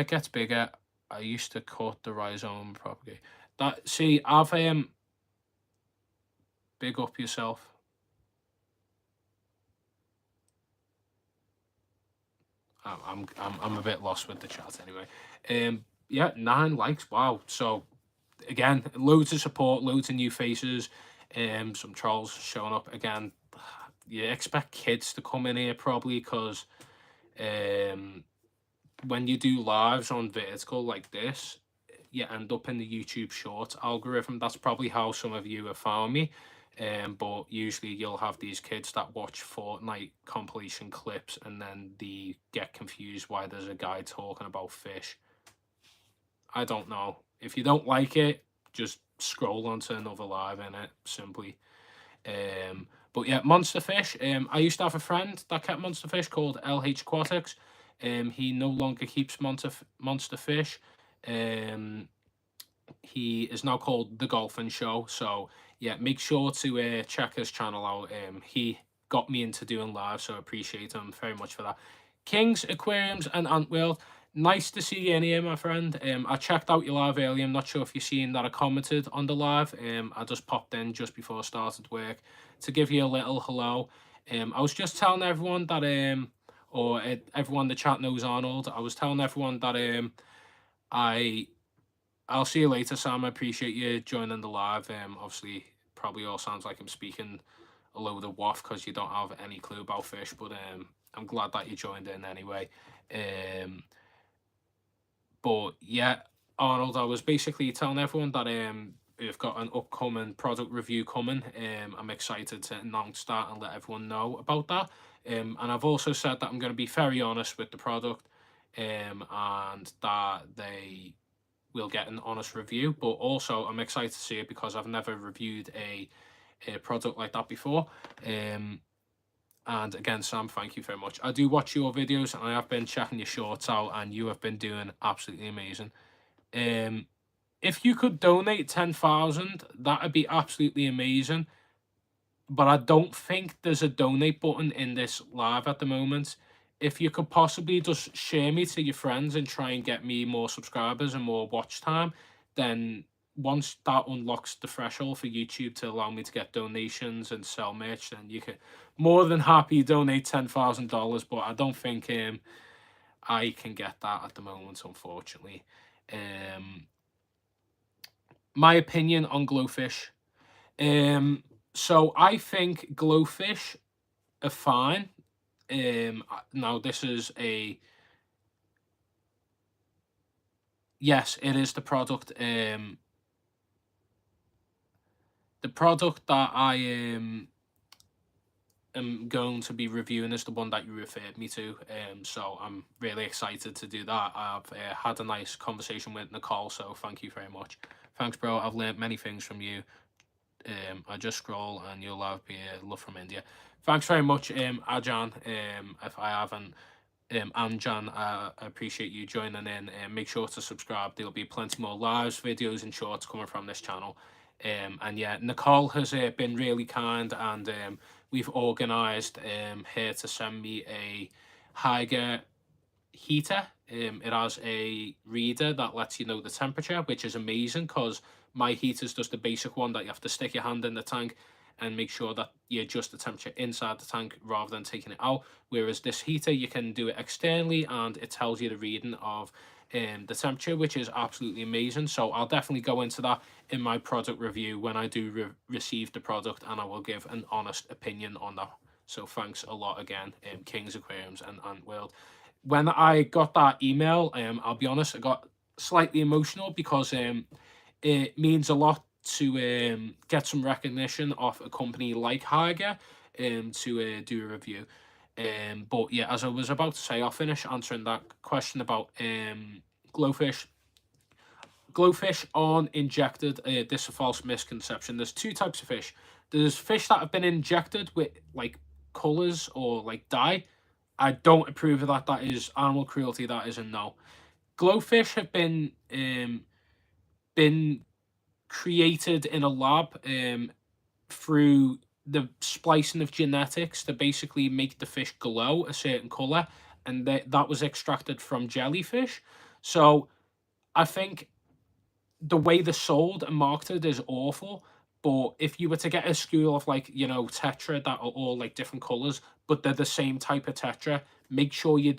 it gets bigger, I used to cut the rhizome and propagate. That, see, I've big up yourself. I'm a bit lost with the chat anyway. Yeah, 9 likes. Wow. So again, loads of support, loads of new faces. Some trolls showing up again. You expect kids to come in here probably, because when you do lives on vertical like this, you end up in the YouTube Shorts algorithm. That's probably how some of you have found me. But usually you'll have these kids that watch Fortnite compilation clips and then they get confused why there's a guy talking about fish. I don't know. If you don't like it, just scroll onto another live in it, simply. But yeah, monster fish. I used to have a friend that kept monster fish called LH Aquatics. He no longer keeps monster fish. He is now called The Golfing Show. So yeah, make sure to check his channel out. He got me into doing live, so I appreciate him very much for that. Kings, Aquariums, and Antworld. Nice to see you in here, my friend. I checked out your live earlier. I'm not sure if you've seen that I commented on the live. I just popped in just before I started work to give you a little hello. I was just telling everyone that or everyone in the chat knows Arnold. I was telling everyone that I'll see you later, Sam. I appreciate you joining the live. Obviously, probably all sounds like I'm speaking a load of waff because you don't have any clue about fish, but I'm glad that you joined in anyway. But yeah, Arnold, I was basically telling everyone that we've got an upcoming product review coming. I'm excited to announce that and let everyone know about that. And I've also said that I'm going to be very honest with the product, and that they will get an honest review. But also, I'm excited to see it because I've never reviewed a product like that before. And again, Sam, thank you very much. I do watch your videos and I have been checking your shorts out, and you have been doing absolutely amazing. If you could donate 10,000, that would be absolutely amazing. But I don't think there's a donate button in this live at the moment. If you could possibly just share me to your friends and try and get me more subscribers and more watch time, then once that unlocks the threshold for YouTube to allow me to get donations and sell merch, then you can more than happy donate $10,000. But I don't think I can get that at the moment, unfortunately. My opinion on glowfish. So I think glowfish are fine. Now this is yes, it is the product. The product that I am going to be reviewing is the one that you referred me to. So I'm really excited to do that. I've had a nice conversation with Nicole, so thank you very much. Thanks, bro. I've learned many things from you. I just scroll and you'll have love from India. Thanks very much, Ajan. If I haven't, Anjan, I appreciate you joining in. Make sure to subscribe. There'll be plenty more lives, videos, and shorts coming from this channel. And yeah, Nicole has been really kind, and we've organised her to send me a Haiger heater. It has a reader that lets you know the temperature, which is amazing because my heater is just a basic one that you have to stick your hand in the tank and make sure that you adjust the temperature inside the tank rather than taking it out. Whereas this heater, you can do it externally and it tells you the reading of the temperature, which is absolutely amazing. So I'll definitely go into that in my product review when I do receive the product, and I will give an honest opinion on that. So thanks a lot again, Kings Aquariums and Antworld. When I got that email, I'll be honest, I got slightly emotional because it means a lot to get some recognition off a company like Haiger to do a review. But yeah, as I was about to say, I'll finish answering that question about glowfish. Glowfish aren't injected. This is a false misconception. There's two types of fish. There's fish that have been injected with like colours or like dye. I don't approve of that. That is animal cruelty. That is a no. Glowfish have been created in a lab through the splicing of genetics to basically make the fish glow a certain color, and that was extracted from jellyfish. So I think the way they're sold and marketed is awful. But if you were to get a school of like, you know, tetra that are all like different colors, but they're the same type of tetra, make sure you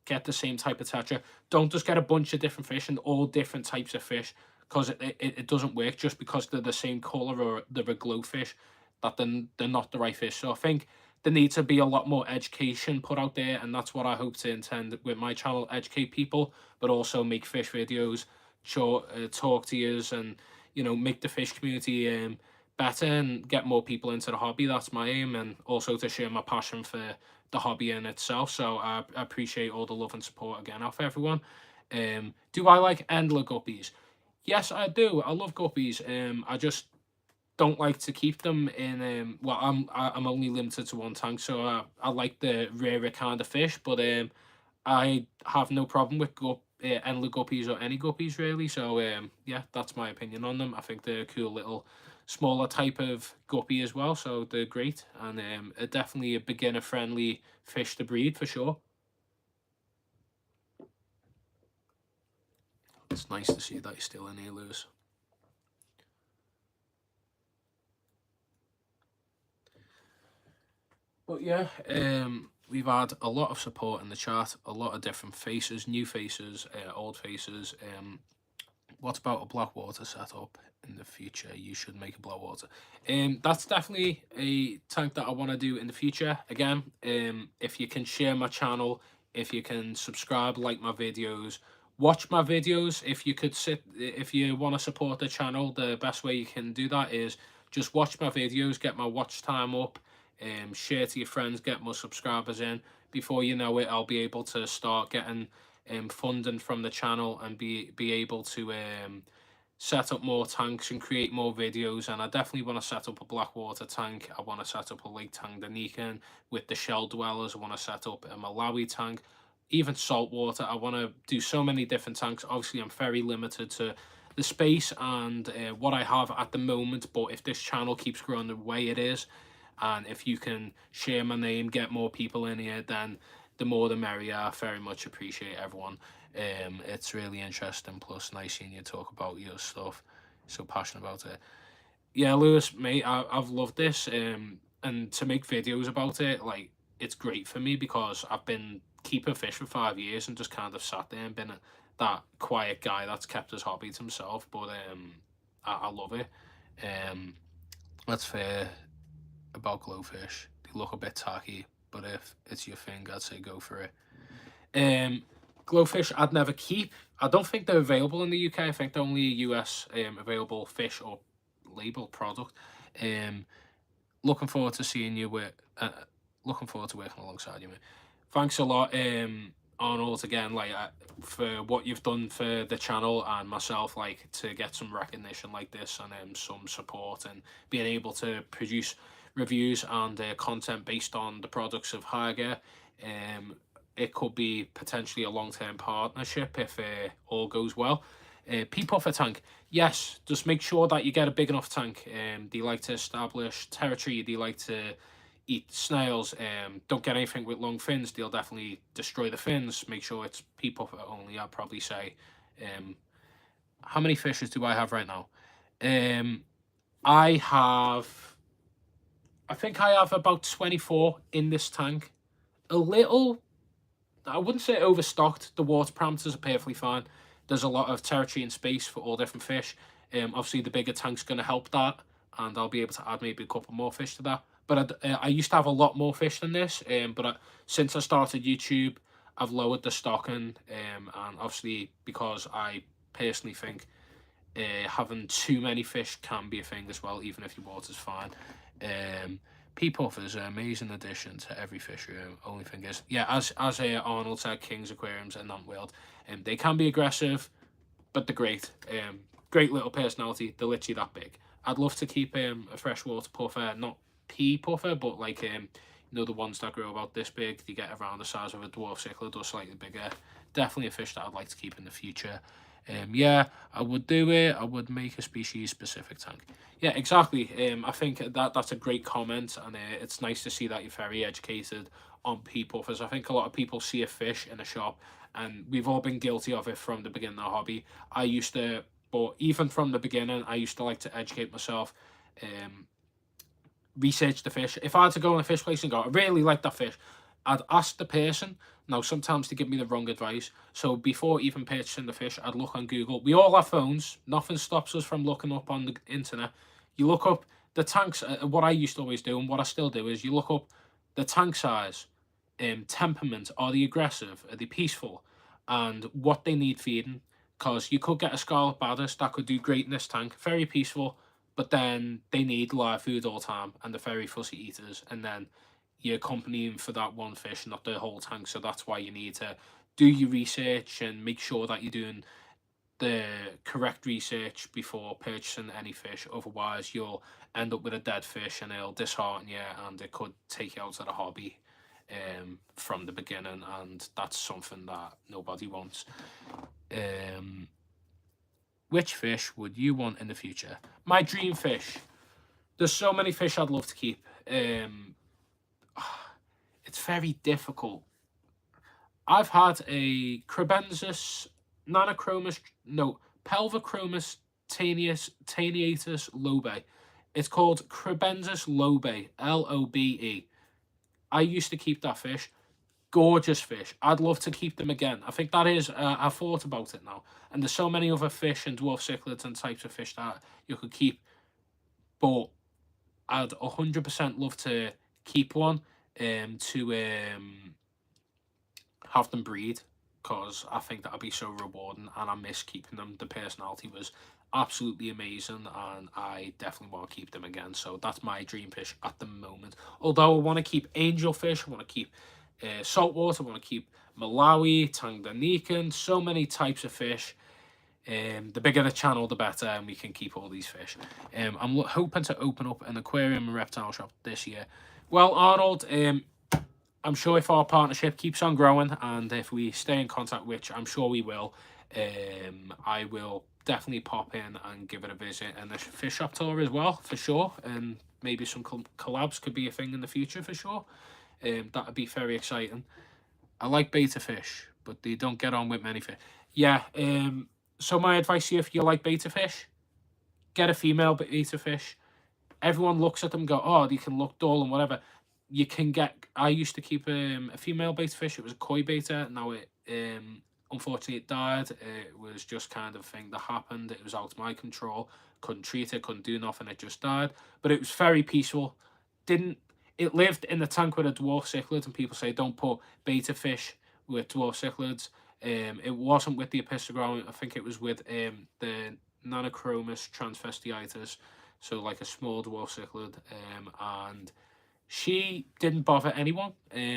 get the same type of tetra. Don't just get a bunch of different fish and all different types of fish, because it doesn't work just because they're the same color or they're a glowfish, that then they're not the right fish. So I think there needs to be a lot more education put out there, and that's what I hope to intend with my channel: educate people, but also make fish videos, talk to you, and you know, make the fish community better and get more people into the hobby. That's my aim, and also to share my passion for the hobby in itself. So I appreciate all the love and support again off everyone. Do I like Endler guppies? Yes, I do. I love guppies. I just don't like to keep them in. Well, I'm only limited to one tank, so I like the rarer kind of fish. But I have no problem with Endler guppies or any guppies really. So yeah, that's my opinion on them. I think they're a cool little smaller type of guppy as well. So they're great, and definitely a beginner friendly fish to breed for sure. It's nice to see that you're still in here, Lewis. But yeah, we've had a lot of support in the chat, a lot of different faces, new faces, old faces. What about a black water setup in the future? You should make a black water. That's definitely a tank that I want to do in the future. Again, if you can share my channel, if you can subscribe, like my videos, watch my videos. If you want to support the channel, the best way you can do that is just watch my videos, get my watch time up, share to your friends, get more subscribers in. Before you know it, I'll be able to start getting funding from the channel and be able to set up more tanks and create more videos. And I definitely want to set up a Blackwater tank. I want to set up a Lake Tanganyika with the shell dwellers. I want to set up a Malawi tank, even saltwater. I want to do so many different tanks. Obviously, I'm very limited to the space and what I have at the moment, but if this channel keeps growing the way it is, and if you can share my name, get more people in here, then the more the merrier. I very much appreciate everyone. It's really interesting, plus nice seeing you talk about your stuff, so passionate about it. Yeah, Lewis, mate, I've loved this, and to make videos about it, like, it's great for me because I've been keeping fish for 5 years and just kind of sat there and been that quiet guy that's kept his hobby to himself, but I love it. That's fair about glowfish. They look a bit tacky, but if it's your thing, I'd say go for it. Glowfish I'd never keep. I don't think they're available in the UK. I think they're only a US available fish or labeled product. Looking forward to seeing you with looking forward to working alongside you, mate. Thanks a lot, Arnold, again, like, for what you've done for the channel and myself, like, to get some recognition like this and some support and being able to produce reviews and content based on the products of Hager. It could be potentially a long-term partnership if all goes well. Pea-puffer tank, yes, just make sure that you get a big enough tank. Do you like to establish territory? Do you like to eat snails? Don't get anything with long fins. They'll definitely destroy the fins. Make sure it's pea-puffer only, I'd probably say. How many fishes do I have right now? I think I have about 24 in this tank. A little, I wouldn't say overstocked. The water parameters are perfectly fine. There's a lot of territory and space for all different fish. Obviously, the bigger tank's going to help that, and I'll be able to add maybe a couple more fish to that. But I used to have a lot more fish than this, since I started YouTube, I've lowered the stocking, and obviously because I personally think having too many fish can be a thing as well, even if your water's fine. Pea-puffer is an amazing addition to every fish room. Only thing is, yeah, as Arnold said, King's Aquariums and non-wild, they can be aggressive, but they're great. Great little personality. They're literally that big. I'd love to keep a freshwater puffer, not pea puffer, but like the ones that grow about this big. They get around the size of a dwarf cichlid or slightly bigger. Definitely a fish that I'd like to keep in the future. Yeah, I would do it. I would make a species-specific tank. Yeah, exactly. I think that's a great comment, and it's nice to see that you're very educated on pea puffers. I think a lot of people see a fish in a shop, and we've all been guilty of it from the beginning of the hobby. I used to, but even from the beginning, I used to like to educate myself, research the fish. If I had to go in a fish place and go, I really like that fish, I'd ask the person. Now, sometimes they give me the wrong advice. So before even purchasing the fish, I'd look on Google. We all have phones. Nothing stops us from looking up on the internet. You look up the tanks. What I used to always do, and what I still do, is you look up the tank size, temperament. Are they aggressive? Are they peaceful? And what they need feeding. Because you could get a scarlet baddest that could do great in this tank. Very peaceful. But then they need live food all the time. And they're very fussy eaters. And then you're accompanying for that one fish, not the whole tank. So that's why you need to do your research and make sure that you're doing the correct research before purchasing any fish. Otherwise, you'll end up with a dead fish and it'll dishearten you, and it could take you out of the hobby from the beginning, and that's something that nobody wants. Which fish would you want in the future? My dream fish. There's so many fish I'd love to keep. It's very difficult. I've had a Crebensis Nanochromis, no, Pelvichromis taeniatus lobe. It's called Crebensis lobe, Lobe. I used to keep that fish. gorgeous fish. I'd love to keep them again. I think that is, I've thought about it now. And there's so many other fish and dwarf cichlids and types of fish that you could keep. But I'd 100% love to keep one to have them breed, because I think that'd be so rewarding and I miss keeping them. The personality was absolutely amazing and I definitely want to keep them again. So that's my dream fish at the moment. Although I want to keep angelfish, I want to keep saltwater, I want to keep Malawi, Tanganyika, so many types of fish. The bigger the channel, the better, and we can keep all these fish. I'm hoping to open up an aquarium and reptile shop this year. Well, Arnold, I'm sure if our partnership keeps on growing and if we stay in contact, which I'm sure we will, I will definitely pop in and give it a visit and a fish shop tour as well, for sure. And maybe some collabs could be a thing in the future, for sure. That would be very exciting. I like beta fish, but they don't get on with many fish. Yeah, so my advice to you, if you like beta fish, get a female beta fish. Everyone looks at them and go, oh, they can look dull and whatever. You can get, I used to keep a female beta fish. It was a koi beta. Now it, unfortunately, it died. It was just kind of a thing that happened. It was out of my control. Couldn't treat it, couldn't do nothing. It just died. But it was very peaceful. It lived in the tank with a dwarf cichlid, and people say don't put beta fish with dwarf cichlids. It wasn't with the epistogram. I think it was with the Nanochromis transvestiitis, so like a small dwarf cichlid, and she didn't bother anyone.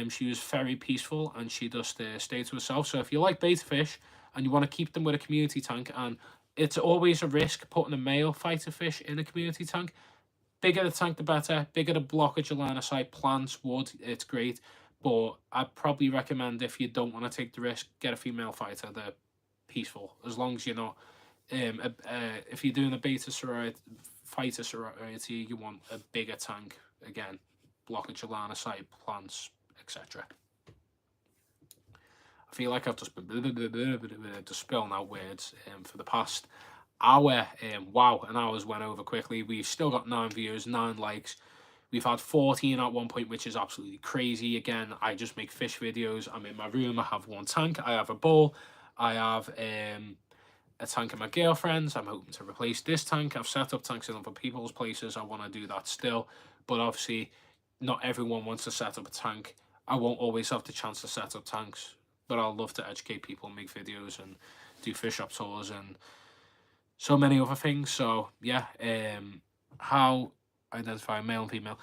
She was very peaceful and she just stayed to herself. So if you like beta fish and you want to keep them with a community tank, and it's always a risk putting a male fighter fish in a community tank. Bigger the tank, the better. Bigger the blockage of line of sight, plants, wood, it's great. But I'd probably recommend, if you don't want to take the risk, get a female fighter. They're peaceful. As long as you're not, if you're doing a beta fighter sorority, you want a bigger tank. Again, blockage of line of sight, plants, etc. I feel like I've just been just spilling out words for the past hour. Wow, an hour's went over quickly. We've still got 9 views, 9 likes. We've had 14 at one point, which is absolutely crazy. Again, I just make fish videos. I'm in my room. I have one tank. I have a bowl. I have a tank of my girlfriend's. I'm hoping to replace this tank. I've set up tanks in other people's places. I want to do that still. But obviously, not everyone wants to set up a tank. I won't always have the chance to set up tanks. But I'll love to educate people and make videos and do fish shop tours and so many other things. So, yeah. How identify male and female.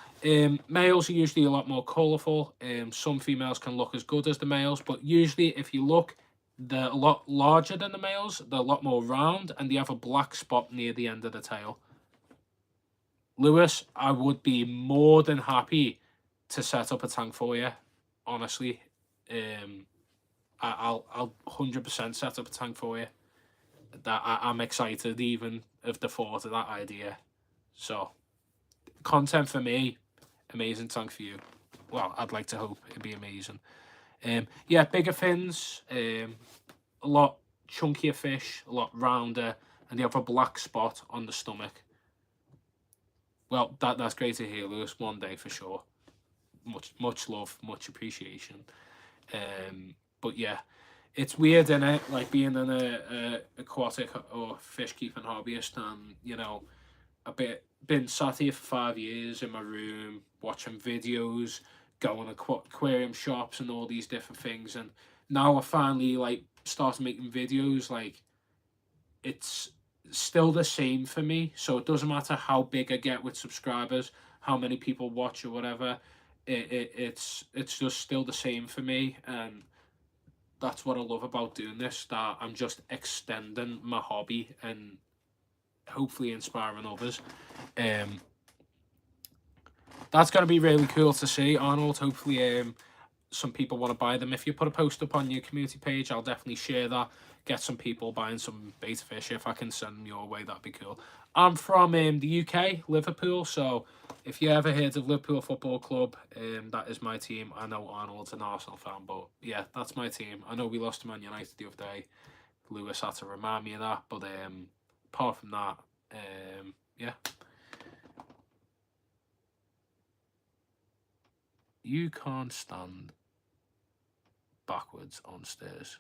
Males are usually a lot more colourful. Some females can look as good as the males, but usually if you look, they're a lot larger than the males. They're a lot more round, and they have a black spot near the end of the tail. Lewis, I would be more than happy to set up a tank for you, honestly. I'll 100% set up a tank for you. I'm excited even of the thought of that idea. So, content for me, amazing tank for you. Well, I'd like to hope it'd be amazing. Yeah, bigger fins, a lot chunkier fish, a lot rounder, and they have a black spot on the stomach. Well, that's great to hear, Lewis. One day for sure. Much love, much appreciation. But yeah, it's weird, innit? Like being an aquatic or fish keeping hobbyist, and you know, been sat here for 5 years in my room watching videos, going to aquarium shops and all these different things, and now I finally like started making videos. Like, it's still the same for me, so it doesn't matter how big I get with subscribers, how many people watch or whatever. It's just still the same for me, and that's what I love about doing this, that I'm just extending my hobby and hopefully inspiring others. That's going to be really cool to see, Arnold. Hopefully some people want to buy them. If you put a post up on your community page, I'll definitely share that. Get some people buying some beta fish. If I can send them your way, that'd be cool. I'm from the UK, Liverpool, so if you ever heard of Liverpool Football Club, that is my team. I know Arnold's an Arsenal fan, but yeah, that's my team. I know we lost to Man United the other day. Lewis had to remind me of that, but apart from that, yeah. You can't stand backwards on stairs.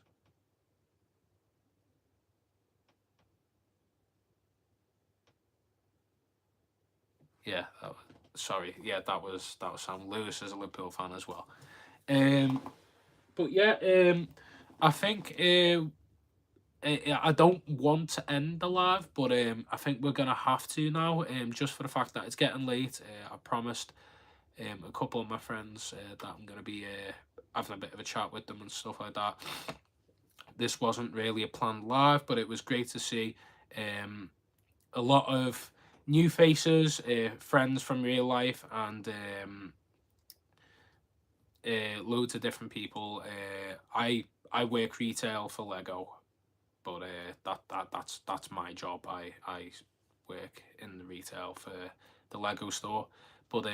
Yeah, sorry. Yeah, that was Sam. Lewis is a Liverpool fan as well. But yeah, I think I don't want to end the live, but I think we're gonna have to now. Just for the fact that it's getting late. I promised a couple of my friends that I'm gonna be having a bit of a chat with them and stuff like that. This wasn't really a planned live, but it was great to see a lot of new faces, friends from real life, and loads of different people. I work retail for Lego, but that's my job. I work in the retail for the Lego store. But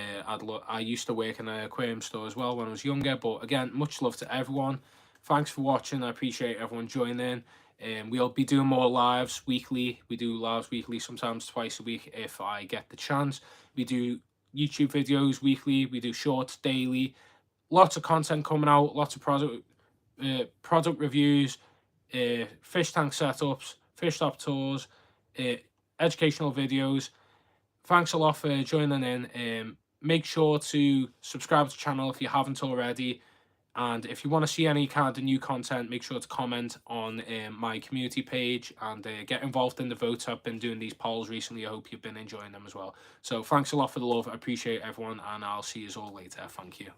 I used to work in an aquarium store as well when I was younger. But again, much love to everyone. Thanks for watching. I appreciate everyone joining. We'll be doing more lives weekly. We do lives weekly, sometimes twice a week if I get the chance. We do YouTube videos weekly. We do shorts daily. Lots of content coming out. Lots of product reviews, fish tank setups, fish stop tours, educational videos. Thanks a lot for joining in. Make sure to subscribe to the channel if you haven't already. And if you want to see any kind of new content, make sure to comment on my community page and get involved in the vote. I've been doing these polls recently. I hope you've been enjoying them as well. So thanks a lot for the love. I appreciate everyone, and I'll see you all later. Thank you.